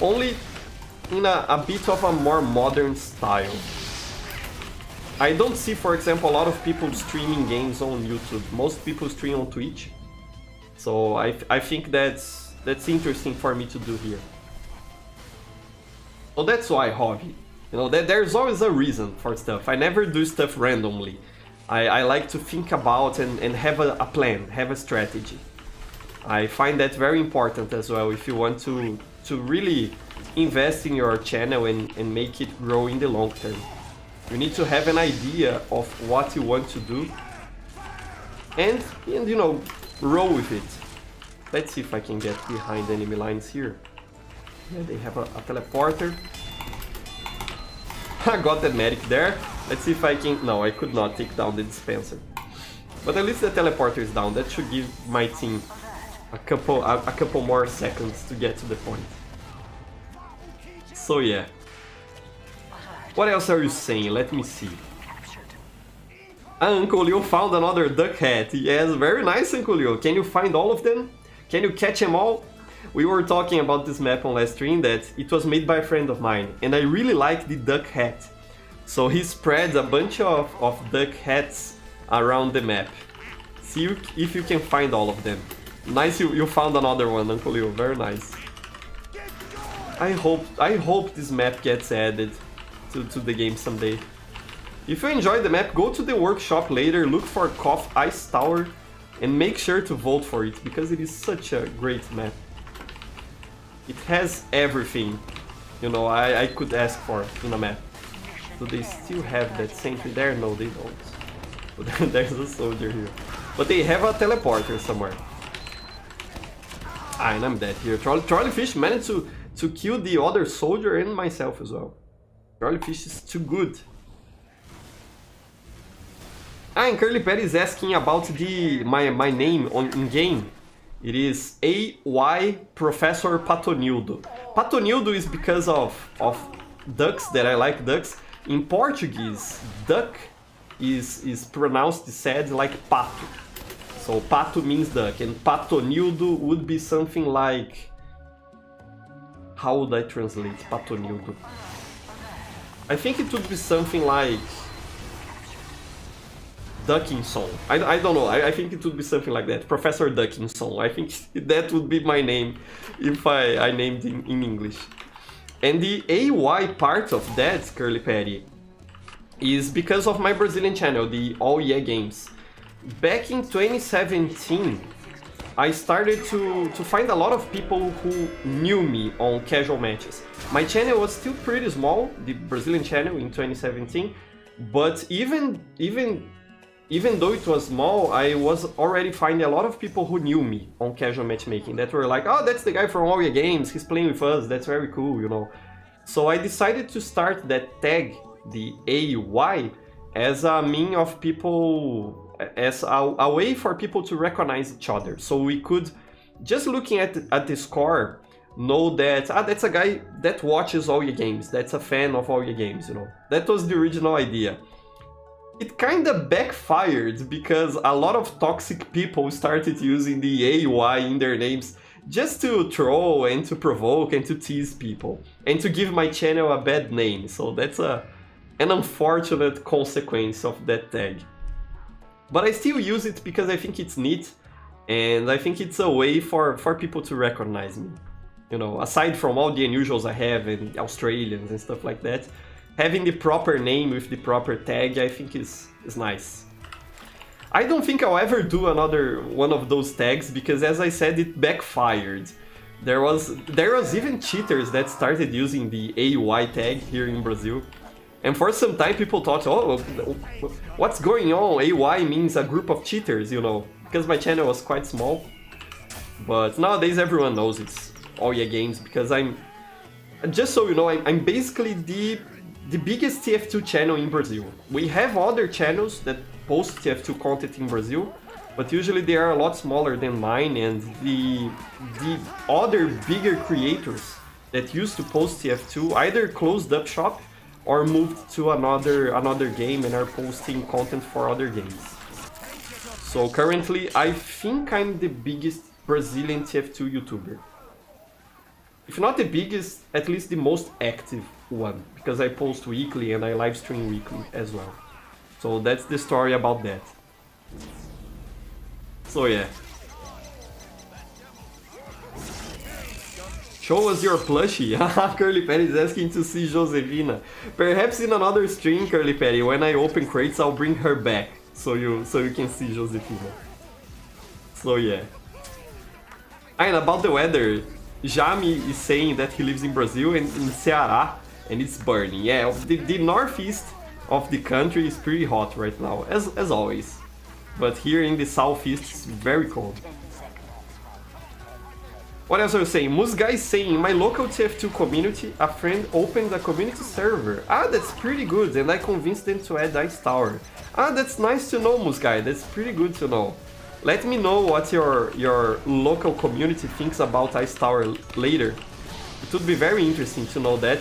only in a bit of a more modern style. I don't see, for example, a lot of people streaming games on YouTube. Most people stream on Twitch. So I think that's interesting for me to do here. So that's why hobby. You know, there's always a reason for stuff. I never do stuff randomly. I like to think about and have a plan, have a strategy. I find that very important as well if you want to really invest in your channel and make it grow in the long term. You need to have an idea of what you want to do and you know, roll with it. Let's see if I can get behind enemy lines here. Yeah, they have a teleporter. I got the medic there. Let's see if I can... No, I could not take down the dispenser. But at least the teleporter is down. That should give my team a couple more seconds to get to the point. So yeah. What else are you saying? Let me see. Uncle Leo found another duck hat. Yes, very nice, Uncle Leo. Can you find all of them? Can you catch them all? We were talking about this map on last stream, that it was made by a friend of mine, and I really like the duck hat. So he spread a bunch of duck hats around the map. See if you can find all of them. Nice, you found another one, Uncle Leo. Very nice. I hope this map gets added to the game someday. If you enjoyed the map, go to the workshop later, look for Koth Ice Tower, and make sure to vote for it, because it is such a great map. It has everything, you know, I could ask for in a map. Do they still have that sentry there? No, they don't. There's a soldier here. But they have a teleporter somewhere. Ah, and I'm dead here. Trolleyfish managed to kill the other soldier and myself as well. Trolleyfish is too good. Ah, and Curly Patty is asking about my name in game. It is AY Professor Patonildo. Patonildo is because of ducks, that I like ducks. In Portuguese, duck is pronounced said like pato. So pato means duck, and Patonildo would be something like... How would I translate Patonildo? I think it would be something like... Duckinson. I don't know, I think it would be something like that. Professor Duckinson. I think that would be my name if I named in English. And the AY part of that, Curly Patty, is because of my Brazilian channel, the All Yeah Games. Back in 2017, I started to find a lot of people who knew me on casual matches. My channel was still pretty small, the Brazilian channel in 2017, but even though it was small, I was already finding a lot of people who knew me on casual matchmaking that were like, oh, that's the guy from All Your Games, he's playing with us, that's very cool, you know. So I decided to start that tag, the AY, as a mean of people, as a way for people to recognize each other. So we could, just looking at the score, know that, that's a guy that watches All Your Games, that's a fan of All Your Games, you know. That was the original idea. It kinda backfired because a lot of toxic people started using the AY in their names just to troll and to provoke and to tease people and to give my channel a bad name. So that's an unfortunate consequence of that tag. But I still use it because I think it's neat and I think it's a way for people to recognize me. You know, aside from all the unusuals I have and Australians and stuff like that, having the proper name with the proper tag, I think is nice. I don't think I'll ever do another one of those tags because, as I said, it backfired. There was even cheaters that started using the AY tag here in Brazil. And for some time people thought, oh, what's going on? AY means a group of cheaters, you know, because my channel was quite small. But nowadays everyone knows it's All Your Games because just so you know, I'm basically the biggest TF2 channel in Brazil. We have other channels that post TF2 content in Brazil, but usually they are a lot smaller than mine, and the other bigger creators that used to post TF2 either closed up shop or moved to another game and are posting content for other games. So currently, I think I'm the biggest Brazilian TF2 YouTuber. If not the biggest, at least the most active one, because I post weekly and I live stream weekly as well. So that's the story about that. So yeah. Show us your plushie. Curly Patty is asking to see Josefina. Perhaps in another stream, Curly Patty, when I open crates, I'll bring her back so you can see Josefina. So yeah. And about the weather, Jami is saying that he lives in Brazil and in Ceará, and it's burning. Yeah, the northeast of the country is pretty hot right now, as always. But here in the southeast, it's very cold. What else I was saying? Musga is saying, in my local TF2 community, a friend opened a community server. Ah, that's pretty good, and I convinced them to add Ice Tower. Ah, that's nice to know, Musga, that's pretty good to know. Let me know what your local community thinks about Ice Tower later. It would be very interesting to know that.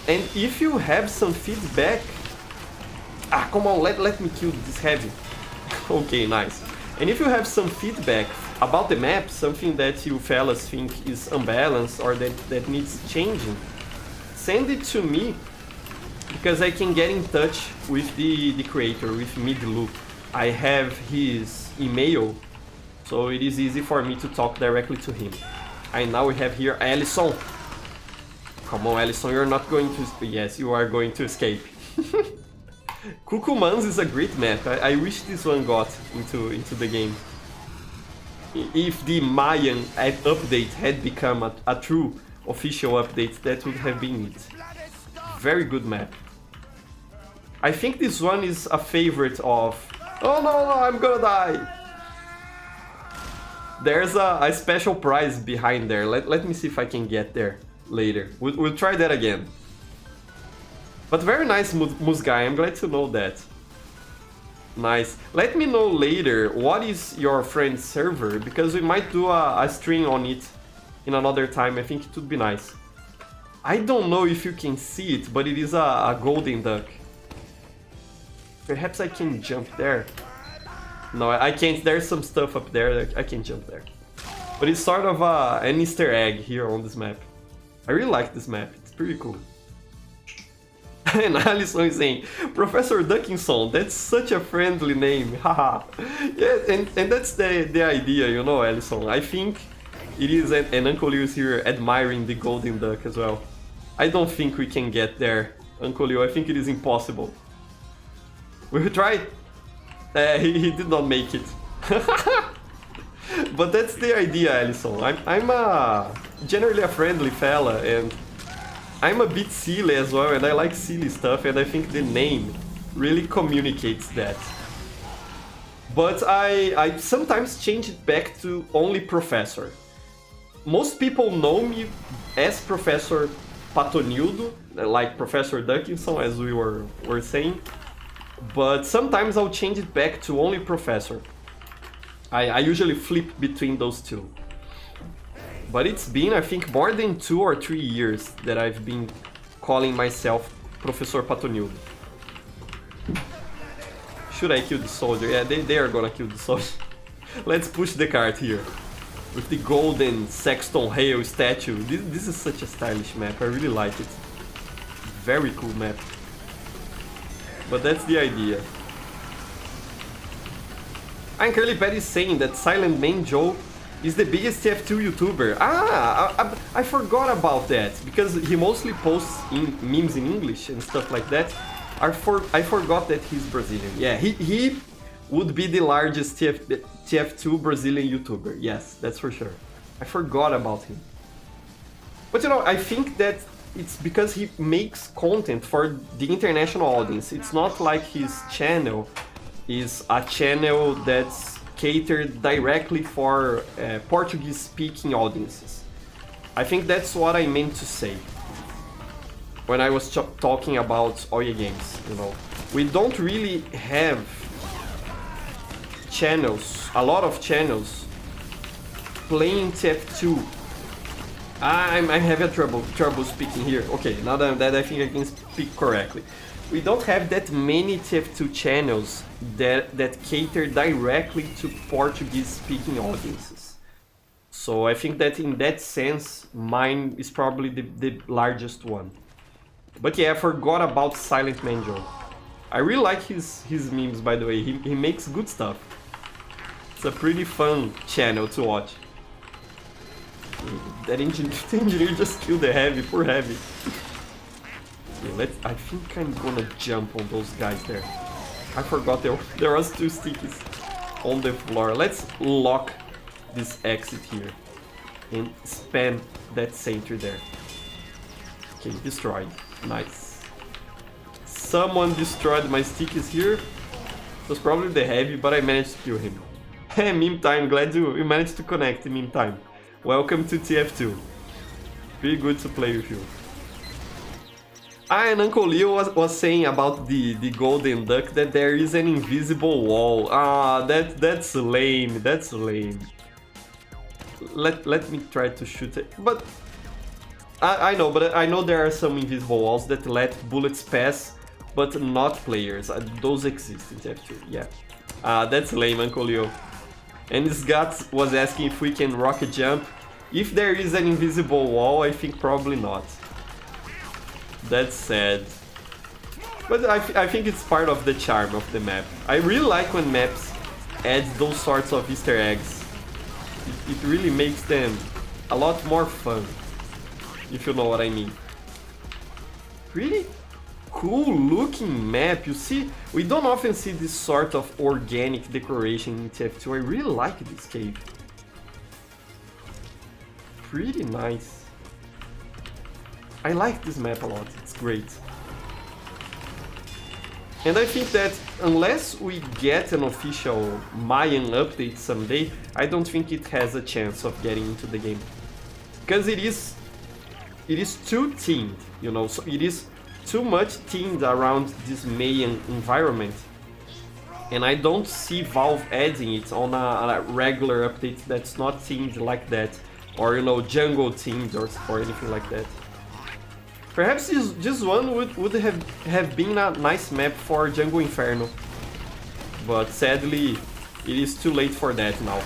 And if you have some feedback... Ah, come on, let me kill this heavy. Okay, nice. And if you have some feedback about the map, something that you fellas think is unbalanced or that needs changing, send it to me, because I can get in touch with the creator, with Midloop. I have his email, so it is easy for me to talk directly to him. And now we have here Ellison. Come on, Ellison, you're not going to... Yes, you are going to escape. Cucumans is a great map. I wish this one got into the game. If the Mayan update had become a true official update, that would have been it. Very good map. I think this one is a favorite of... Oh no, I'm gonna die! There's a special prize behind there. Let me see if I can get there later. We'll try that again. But very nice, Musgai, I'm glad to know that. Nice. Let me know later what is your friend's server, because we might do a stream on it in another time. I think it would be nice. I don't know if you can see it, but it is a golden duck. Perhaps I can jump there. No, I can't. There's some stuff up there that I can jump there. But it's sort of an Easter egg here on this map. I really like this map. It's pretty cool. And Alison is saying, Professor Duckinson, that's such a friendly name, haha. Yeah, and that's the idea, you know, Alison. I think it is, and Uncle Liu is here admiring the golden duck as well. I don't think we can get there, Uncle Liu. I think it is impossible. We'll try. He did not make it. But that's the idea, Alison. I'm generally a friendly fella, and I'm a bit silly as well, and I like silly stuff, and I think the name really communicates that. But I sometimes change it back to only Professor. Most people know me as Professor Patonildo, like Professor Duckinson, as we were saying. But sometimes I'll change it back to only Professor. I usually flip between those two. But it's been, I think, more than 2 or 3 years that I've been calling myself Professor Patonildo. Should I kill the soldier? Yeah, they are gonna kill the soldier. Let's push the cart here. With the golden Sexton Hale statue. This is such a stylish map, I really like it. Very cool map. But that's the idea. And Curly Patty is saying that Silent Man Joe is the biggest TF2 YouTuber. I forgot about that, because he mostly posts memes in English and stuff like that. I forgot that he's Brazilian. Yeah, he would be the largest TF2 Brazilian YouTuber. Yes, that's for sure. I forgot about him. But you know, I think that it's because he makes content for the international audience. It's not like his channel is a channel that's catered directly for Portuguese-speaking audiences. I think that's what I meant to say. when I was talking about OE games, you know. We don't really have channels, a lot of channels playing TF2. I'm having trouble speaking here. Okay, now that I think I can speak correctly. We don't have that many TF2 channels that cater directly to Portuguese-speaking audiences. So I think that in that sense, mine is probably the largest one. But yeah, I forgot about Silent Manjo. I really like his memes, by the way. He makes good stuff. It's a pretty fun channel to watch. That engineer just killed the Heavy, poor Heavy. Okay, I think I'm gonna jump on those guys there. I forgot there was 2 stickies on the floor. Let's lock this exit here and spam that center there. Okay, destroyed. Nice. Someone destroyed my stickies here. It was probably the Heavy, but I managed to kill him. Hey, Meme Time, glad you managed to connect, Meme Time. Welcome to TF2. Pretty good to play with you. And Uncle Leo was saying about the golden duck that there is an invisible wall. Ah, that's lame. That's lame. Let me try to shoot it. But I know there are some invisible walls that let bullets pass, but not players. Those exist in TF2. Yeah. That's lame, Uncle Leo. And this guy was asking if we can rocket jump. If there is an invisible wall, I think probably not. That's sad. But I think it's part of the charm of the map. I really like when maps add those sorts of Easter eggs. It really makes them a lot more fun, if you know what I mean. Really cool looking map. You see, we don't often see this sort of organic decoration in TF2. I really like this cave. Pretty nice. I like this map a lot, it's great. And I think that unless we get an official Mayan update someday, I don't think it has a chance of getting into the game. Because it is too themed, you know, so it is too much themed around this Mayan environment. And I don't see Valve adding it on a regular update that's not themed like that. Or, you know, jungle themed or anything like that. Perhaps this one would have been a nice map for Jungle Inferno. But sadly, it is too late for that now.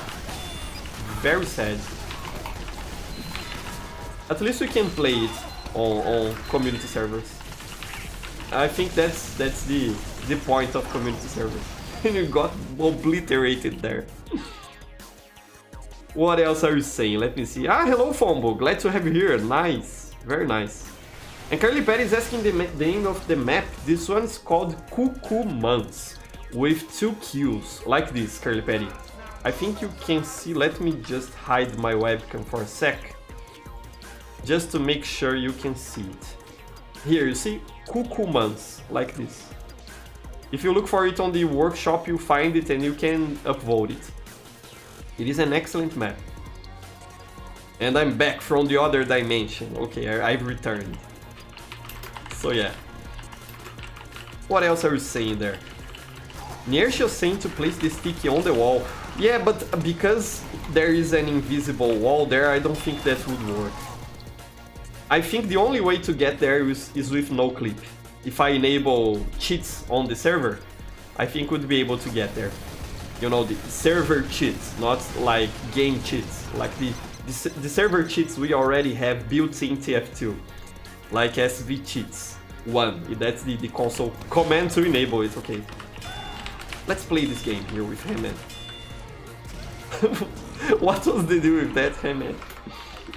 Very sad. At least we can play it on community servers. I think that's the point of community servers. And you got obliterated there. What else are you saying? Let me see. Hello Fombo, glad to have you here. Nice, very nice. And Curly Patty is asking the name of the map. This one is called Cuckoo Months, with 2 Qs, like this, Curly Patty. I think you can see, let me just hide my webcam for a sec, just to make sure you can see it. Here, you see, Cuckoo Months, like this. If you look for it on the workshop, you find it and you can upvote it. It is an excellent map. And I'm back from the other dimension. Okay, I've returned. So yeah. What else are you saying there? Niersh saying to place the sticky on the wall. Yeah, but because there is an invisible wall there, I don't think that would work. I think the only way to get there is with no clip. If I enable cheats on the server, I think we'd be able to get there. You know, the server cheats, not like game cheats. Like the server cheats we already have built in TF2. Like SV cheats 1, that's the console command to enable it, okay. Let's play this game here with him, man. What was the deal with that, hey man?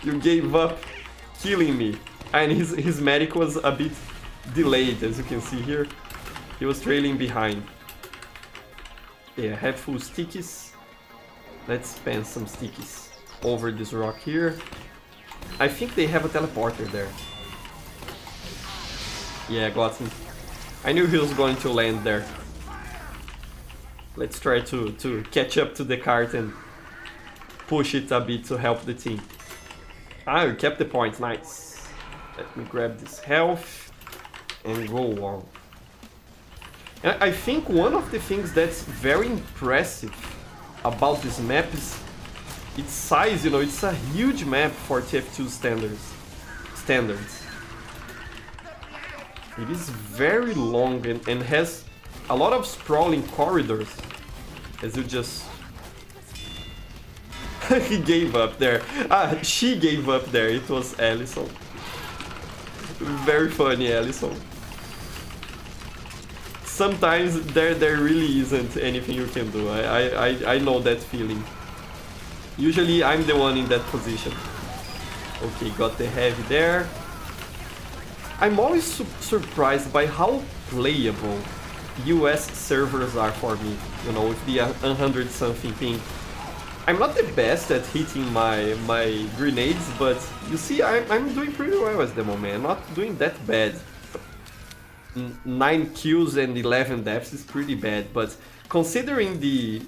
You gave up killing me. And his medic was a bit delayed, as you can see here. He was trailing behind. Yeah, I have full stickies. Let's spam some stickies over this rock here. I think they have a teleporter there. Yeah, got him. I knew he was going to land there. Let's try to catch up to the cart and push it a bit to help the team. We kept the point, nice. Let me grab this health. and go on. And I think one of the things that's very impressive about this map is its size. You know, it's a huge map for TF2 standards. It is very long and has a lot of sprawling corridors, as you just... He gave up there. She gave up there. It was Allison. Very funny, Allison. Sometimes there really isn't anything you can do. I know that feeling. Usually I'm the one in that position. Okay, got the heavy there. I'm always surprised by how playable US servers are for me. You know, with the 100 something ping. I'm not the best at hitting my grenades, but you see, I'm doing pretty well at the moment. I'm not doing that bad. 9 kills and 11 deaths is pretty bad, but considering the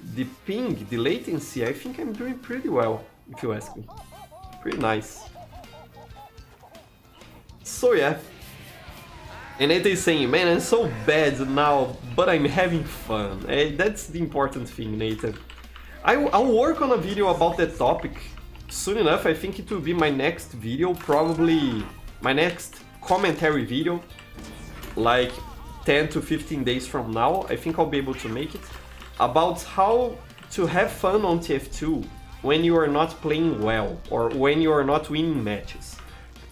ping, the latency, I think I'm doing pretty well, if you ask me. Pretty nice. So yeah. And it is saying, man, I'm so bad now, but I'm having fun. That's the important thing, Nathan. I'll work on a video about that topic soon enough. I think it will be my next video, probably my next commentary video, like 10 to 15 days from now. I think I'll be able to make it, about how to have fun on TF2 when you are not playing well or when you are not winning matches.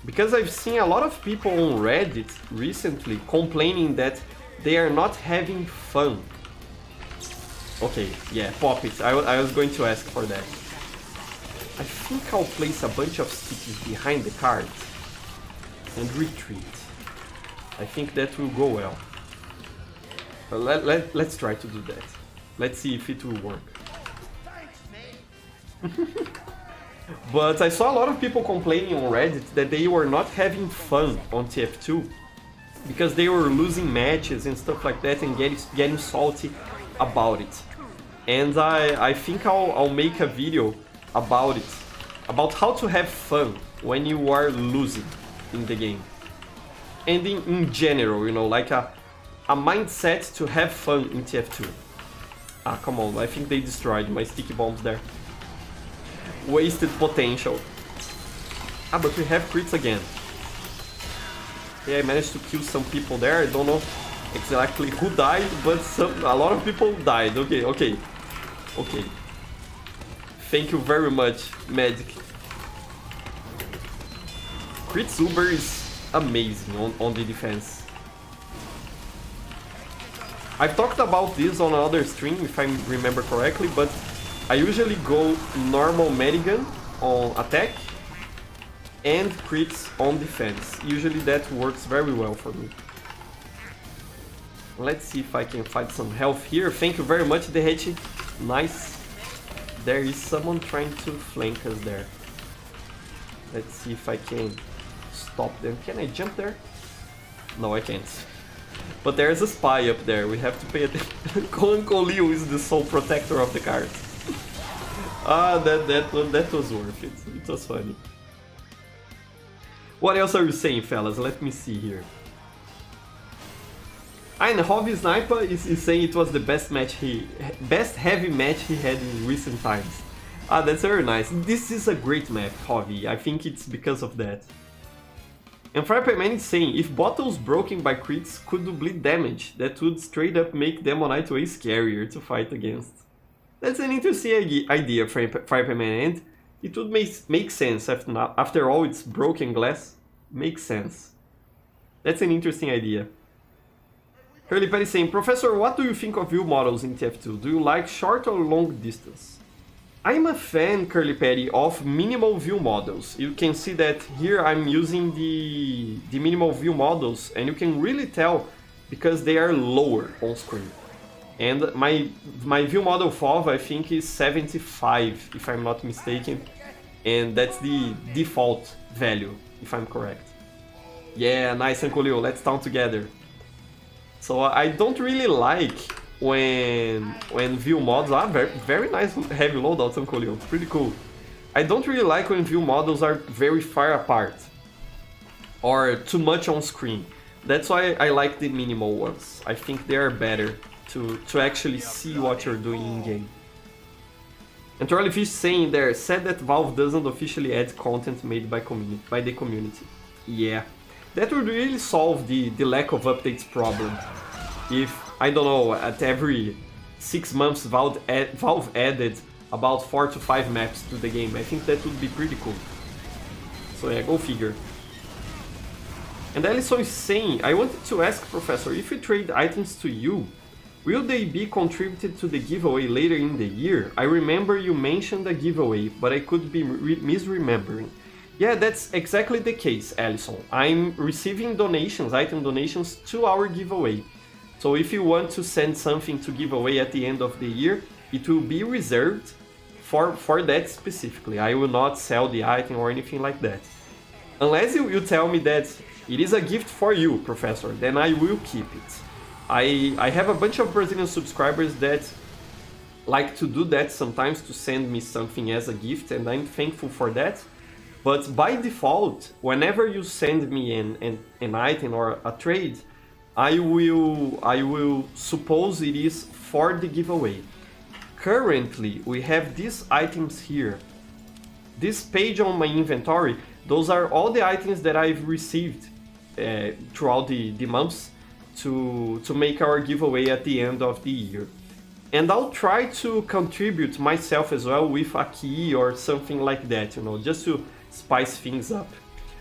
Because I've seen a lot of people on Reddit recently complaining that they are not having fun. Okay, yeah, pop it. I was going to ask for that. I think I'll place a bunch of stickies behind the cards and retreat. I think that will go well. Let's try to do that. Let's see if it will work. But I saw a lot of people complaining on Reddit that they were not having fun on TF2 because they were losing matches and stuff like that and getting salty about it. And I think I'll make a video about it, about how to have fun when you are losing in the game. And in general, you know, like a mindset to have fun in TF2. Ah, come on, I think they destroyed my sticky bombs there. Wasted potential. Ah, but we have crits again. Okay, I managed to kill some people there. I don't know exactly who died, but a lot of people died. Okay. Thank you very much, Magic. Crits Uber is amazing on the defense. I've talked about this on another stream, if I remember correctly, but I usually go normal Medigun on attack and crits on defense. Usually that works very well for me. Let's see if I can find some health here. Thank you very much, Dehechi. Nice. There is someone trying to flank us there. Let's see if I can stop them. Can I jump there? No, I can't. But there's a spy up there. We have to pay attention. Uncle Liu is the sole protector of the cards. That was worth it. It was funny. What else are you saying, fellas? Let me see here. And Hobby Sniper is saying it was the best heavy match he had in recent times. Ah, that's very nice. This is a great map, Hobby. I think it's because of that. And Fireman is saying, if bottles broken by crits could do bleed damage, that would straight up make Demonite way scarier to fight against. That's an interesting idea, Fireman, and it would make sense. After all, it's broken glass. Makes sense. That's an interesting idea. Curly Patty saying, Professor, what do you think of view models in TF2? Do you like short or long distance? I'm a fan, Curly Patty, of minimal view models. You can see that here I'm using the minimal view models, and you can really tell because they are lower on screen. And my view model FOV, I think, is 75, if I'm not mistaken. And that's the default value, if I'm correct. Yeah, nice, Uncle Leo, let's town together. So I don't really like when view models are very nice heavy loadouts, Uncle Leo, pretty cool. I don't really like when view models are very far apart or too much on screen. That's why I like the minimal ones. I think they are better to actually see what you're doing in game. And Trolleyfish saying there, said that Valve doesn't officially add content made by the community. Yeah, that would really solve the lack of updates problem. If, I don't know, at every 6 months Valve added about 4 to 5 maps to the game, I think that would be pretty cool. So yeah, go figure. And Ellison is saying, I wanted to ask Professor, if we trade items to you, will they be contributed to the giveaway later in the year? I remember you mentioned a giveaway, but I could be misremembering. Yeah, that's exactly the case, Allison. I'm receiving donations, item donations, to our giveaway. So if you want to send something to give away at the end of the year, it will be reserved for that specifically. I will not sell the item or anything like that. Unless you tell me that it is a gift for you, Professor, then I will keep it. I have a bunch of Brazilian subscribers that like to do that sometimes, to send me something as a gift, and I'm thankful for that. But by default, whenever you send me an item or a trade, I will suppose it is for the giveaway. Currently, we have these items here. This page on my inventory, those are all the items that I've received throughout the months to make our giveaway at the end of the year. And I'll try to contribute myself as well with a key or something like that, you know, just to spice things up.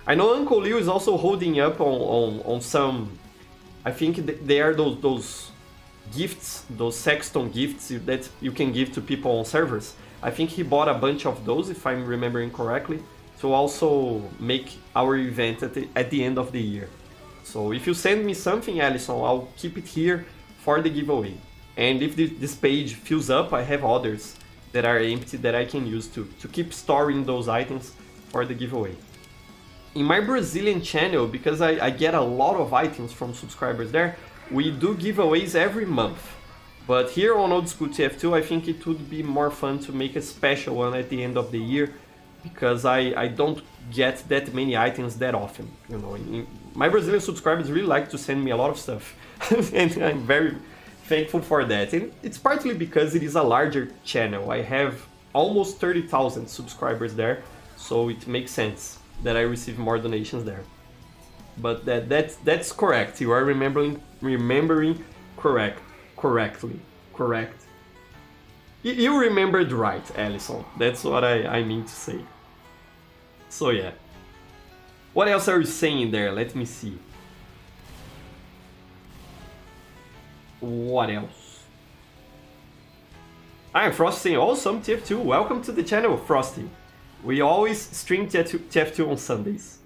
I know Uncle Leo is also holding up on some, I think they are those gifts, those sexton gifts that you can give to people on servers. I think he bought a bunch of those, if I'm remembering correctly, to also make our event at the end of the year. So if you send me something, Allison, I'll keep it here for the giveaway. And if this page fills up, I have others that are empty that I can use to keep storing those items for the giveaway. In my Brazilian channel, because I get a lot of items from subscribers there, we do giveaways every month. But here on Old School TF2, I think it would be more fun to make a special one at the end of the year, because I don't get that many items that often. You know, my Brazilian subscribers really like to send me a lot of stuff, and I'm very thankful for that. And it's partly because it is a larger channel. I have almost 30,000 subscribers there, so it makes sense that I receive more donations there. But that's correct. You are remembering correctly. You remembered right, Allison. That's what I mean to say. So yeah. What else are you saying there? Let me see. What else? I'm Frosty saying, awesome TF2, welcome to the channel, Frosty. We always stream TF2 on Sundays.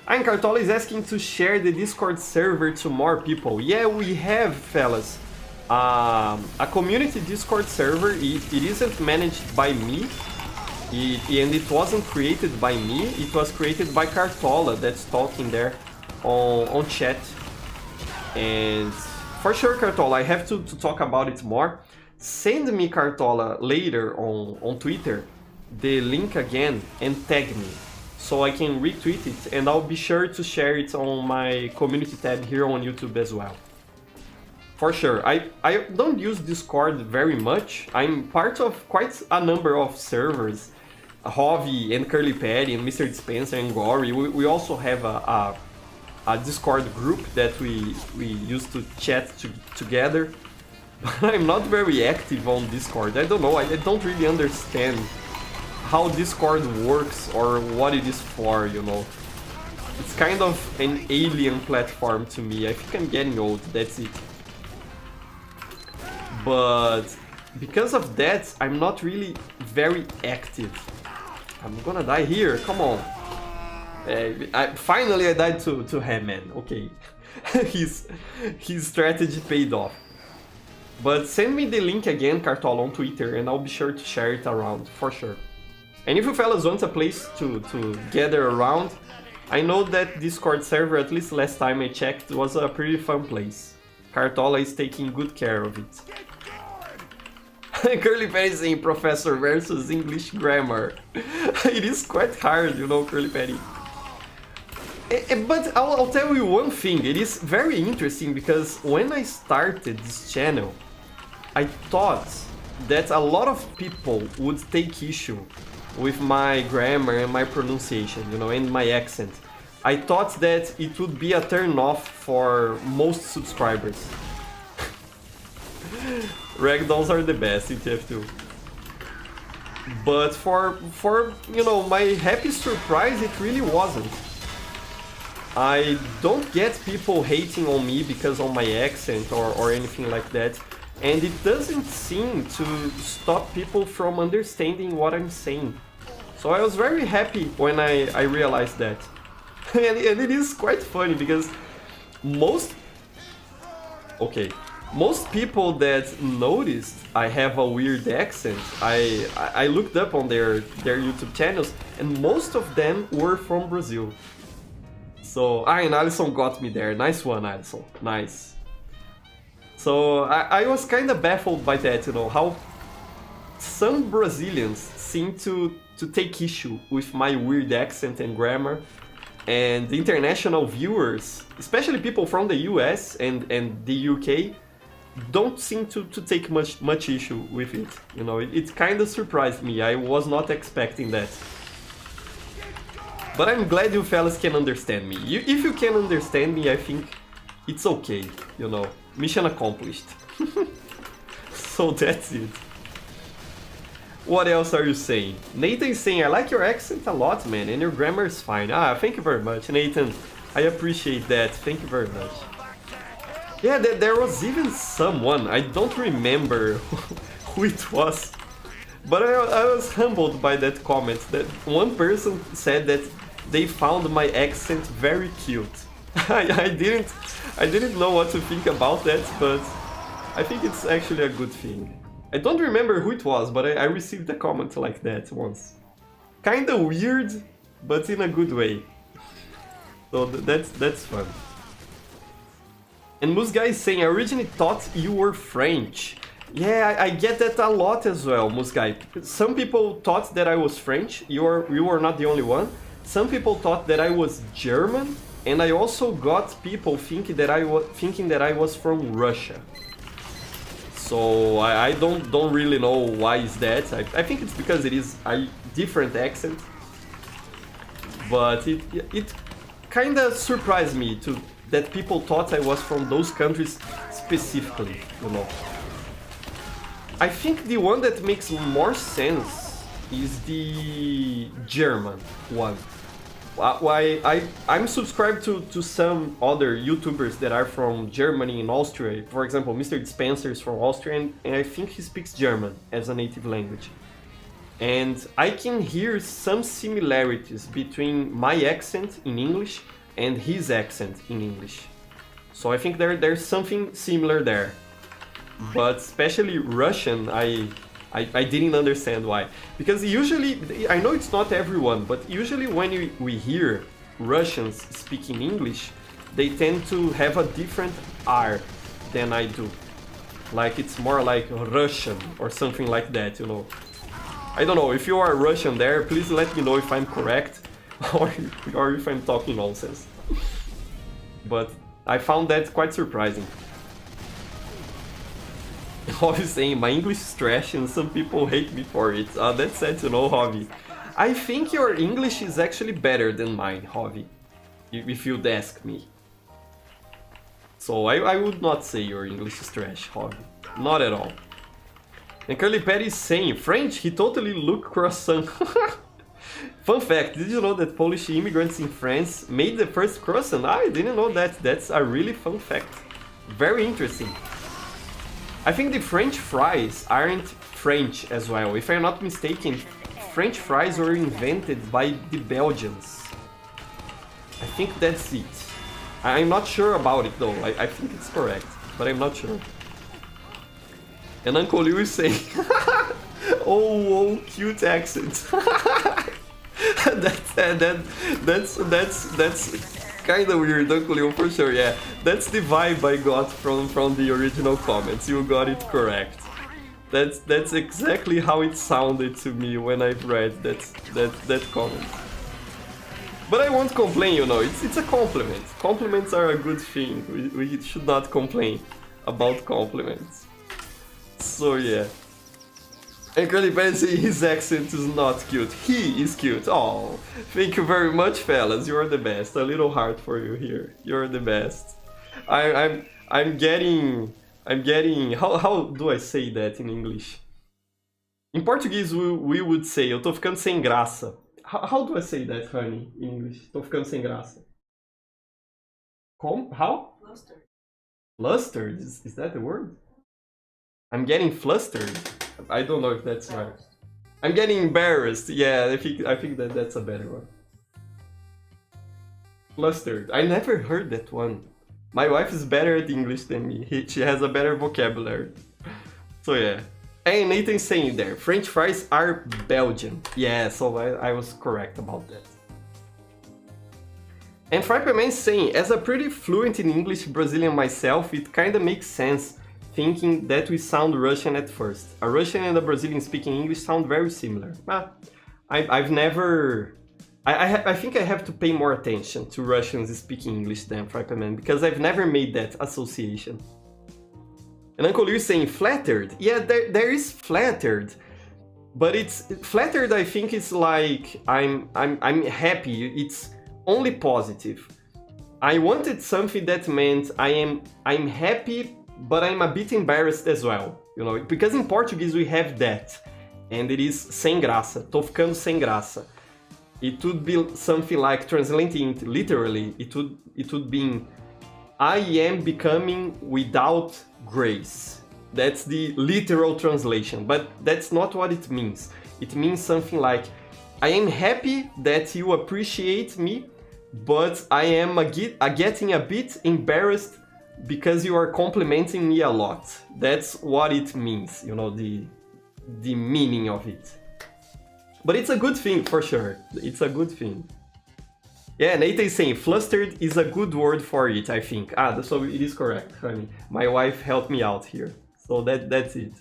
And Cartola is asking to share the Discord server to more people. Yeah, we have, fellas, a community Discord server. It isn't managed by me, and it wasn't created by me. It was created by Cartola, that's talking there on chat. And for sure, Cartola, I have to talk about it more. Send me, Cartola, later on Twitter the link again and tag me, so I can retweet it, and I'll be sure to share it on my community tab here on YouTube as well. For sure. I don't use Discord very much. I'm part of quite a number of servers. Hovi and Curly Patty and Mr. Dispenser and Gory. We also have a Discord group that we used to chat together. But I'm not very active on Discord. I don't know, I don't really understand how Discord works or what it is for, you know. It's kind of an alien platform to me. I think I'm getting old, that's it. But because of that, I'm not really very active. I'm gonna die here, come on. Finally I died to Hammond, okay. his strategy paid off. But send me the link again, Cartola, on Twitter, and I'll be sure to share it around, for sure. And if you fellas want a place to gather around, I know that Discord server, at least last time I checked, was a pretty fun place. Cartola is taking good care of it. Curly Patty saying Professor versus English grammar. It is quite hard, you know, Curly Patty. But I'll tell you one thing, it is very interesting because when I started this channel, I thought that a lot of people would take issue with my grammar and my pronunciation, you know, and my accent. I thought that it would be a turn off for most subscribers. Ragdolls are the best in TF2. But for you know, my happy surprise, it really wasn't. I don't get people hating on me because of my accent or anything like that. And it doesn't seem to stop people from understanding what I'm saying. So I was very happy when I realized that. And it is quite funny because most people that noticed I have a weird accent, I looked up on their YouTube channels, and most of them were from Brazil. So, and Alisson got me there. Nice one, Alisson. Nice. So, I was kind of baffled by that, you know, how some Brazilians seem to take issue with my weird accent and grammar, and international viewers, especially people from the US and the UK, don't seem to take much issue with it. You know, it kind of surprised me. I was not expecting that. But I'm glad you fellas can understand me. If you can understand me, I think it's okay, you know. Mission accomplished. So that's it. What else are you saying? Nathan is saying, I like your accent a lot, man, and your grammar is fine. Ah, thank you very much, Nathan. I appreciate that. Thank you very much. Yeah, there was even someone, I don't remember who it was, but I was humbled by that comment. That one person said that they found my accent very cute. I didn't know what to think about that, but I think it's actually a good thing. I don't remember who it was, but I received a comment like that once. Kinda weird, but in a good way. So that's fun. And Musguy is saying, I originally thought you were French. Yeah, I get that a lot as well, Musguy. Some people thought that I was French. You were not the only one. Some people thought that I was German, and I also got people thinking that I was from Russia. So I don't really know why is that. I think it's because it is a different accent. But it kind of surprised me that people thought I was from those countries specifically, you know. I think the one that makes more sense is the German one. I'm subscribed to some other YouTubers that are from Germany and Austria. For example, Mr. Dispenser is from Austria, and I think he speaks German as a native language. And I can hear some similarities between my accent in English and his accent in English. So I think there's something similar there. But especially Russian, I didn't understand why. Because usually, I know it's not everyone, but usually when we hear Russians speaking English, they tend to have a different R than I do. Like it's more like Russian or something like that, you know. I don't know, if you are Russian there, please let me know if I'm correct or if I'm talking nonsense. But I found that quite surprising. Hobby saying my English is trash and some people hate me for it. That's sad to know, Hobby. I think your English is actually better than mine, Hobby, if you'd ask me. So I would not say your English is trash, Hobby. Not at all. And Curly Patty is saying, French, he totally look croissant. Fun fact, did you know that Polish immigrants in France made the first croissant? I didn't know that. That's a really fun fact. Very interesting. I think the French fries aren't French as well. If I'm not mistaken, French fries were invented by the Belgians. I think that's it. I'm not sure about it though. I think it's correct, but I'm not sure. And Uncle Liu is saying, oh, cute accent. That's kind of weird, Uncle Liu, for sure, yeah. That's the vibe I got from the original comments. You got it correct. That's exactly how it sounded to me when I read that comment. But I won't complain, you know, it's a compliment. Compliments are a good thing. We should not complain about compliments. So yeah. And Curly Penny says his accent is not cute. He is cute. Oh, thank you very much, fellas. You're the best. A little heart for you here. You're the best. I'm getting. How do I say that in English? In Portuguese we would say eu tô ficando sem graça. How do I say that, honey, in English? Tô ficando sem graça. How? Flustered. Flustered? Is that the word? I'm getting flustered. I don't know if that's right. I'm getting embarrassed. Yeah, I think that's a better one. Flustered. I never heard that one. My wife is better at English than me. She has a better vocabulary. So yeah. Hey, Nathan's saying there, French fries are Belgian. Yeah, so I was correct about that. And Frapperman saying, as a pretty fluent in English Brazilian myself, it kinda makes sense thinking that we sound Russian at first. A Russian and a Brazilian speaking English sound very similar. I've never... I think I have to pay more attention to Russians speaking English than Frapperman, because I've never made that association. And Uncle Liu is saying flattered. Yeah, there is flattered, but it's flattered. I think it's like I'm happy. It's only positive. I wanted something that meant I'm happy, but I'm a bit embarrassed as well. You know, because in Portuguese we have that, and it is sem graça. Tô ficando sem graça. It would be something like, translating it literally, it would be I am becoming without grace. That's the literal translation, but that's not what it means. It means something like, I am happy that you appreciate me, but I am getting a bit embarrassed because you are complimenting me a lot. That's what it means, you know, the meaning of it. But it's a good thing, for sure. It's a good thing. Yeah, Nathan is saying, flustered is a good word for it, I think. So it is correct, honey. My wife helped me out here. So that's it.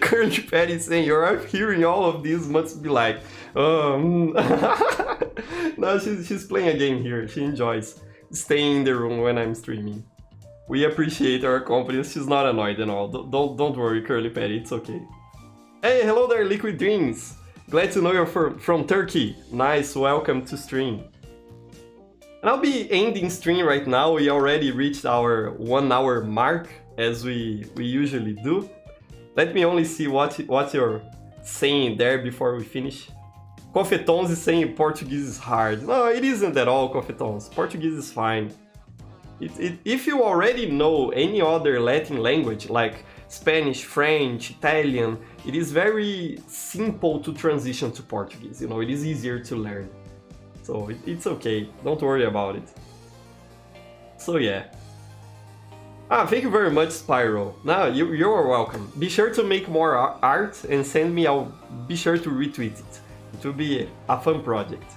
Curly Patty is saying, your wife hearing all of this must be like, No, she's playing a game here. She enjoys staying in the room when I'm streaming. We appreciate our compliments. She's not annoyed at all. Don't worry, Curly Patty, it's okay. Hey, hello there, Liquid Dreams. Glad to know you're from Turkey. Nice, welcome to stream. And I'll be ending stream right now. We already reached our 1 hour mark, as we usually do. Let me only see what you're saying there before we finish. Cofetons is saying Portuguese is hard. No, it isn't at all, Cofetons. Portuguese is fine. If you already know any other Latin language, like Spanish, French, Italian, it is very simple to transition to Portuguese. You know, it is easier to learn. So it's okay, don't worry about it. So yeah. Thank you very much, Spyro. No, you're welcome. Be sure to make more art and send me, I'll be sure to retweet it. It will be a fun project.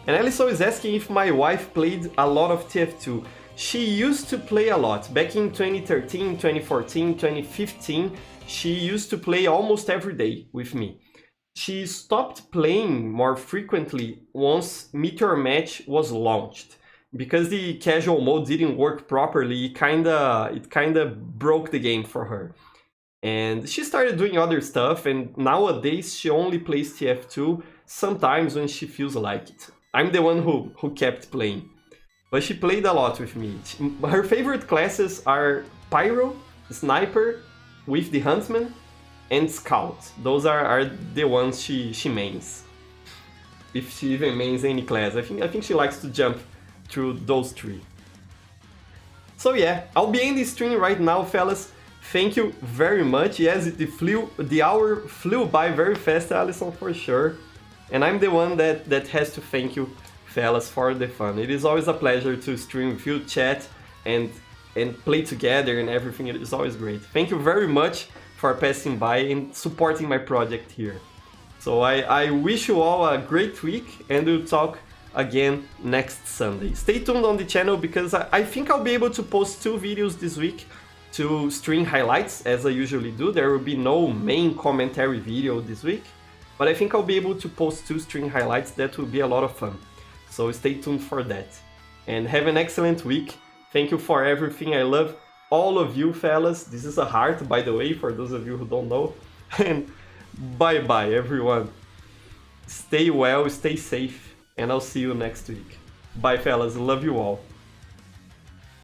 And Alison is asking if my wife played a lot of TF2. She used to play a lot. Back in 2013, 2014, 2015, she used to play almost every day with me. She stopped playing more frequently once Meteor Match was launched. Because the casual mode didn't work properly, it kinda broke the game for her. And she started doing other stuff, and nowadays she only plays TF2 sometimes when she feels like it. I'm the one who kept playing. But she played a lot with me. Her favorite classes are Pyro, Sniper, with the Huntsman, and Scout. Those are the ones she mains. If she even mains any class. I think she likes to jump through those 3. So yeah, I'll be ending the stream right now, fellas. Thank you very much. Yes, the hour flew by very fast, Alison, for sure. And I'm the one that has to thank you, fellas, for the fun. It is always a pleasure to stream with you, chat, and play together and everything. It is always great. Thank you very much for passing by and supporting my project here. So I wish you all a great week, and we'll talk again next Sunday. Stay tuned on the channel, because I think I'll be able to post 2 videos this week to stream highlights, as I usually do. There will be no main commentary video this week. But I think I'll be able to post 2 string highlights. That will be a lot of fun. So stay tuned for that. And have an excellent week. Thank you for everything. I love all of you fellas. This is a heart, by the way, for those of you who don't know. And bye-bye, everyone. Stay well, stay safe, and I'll see you next week. Bye, fellas. Love you all.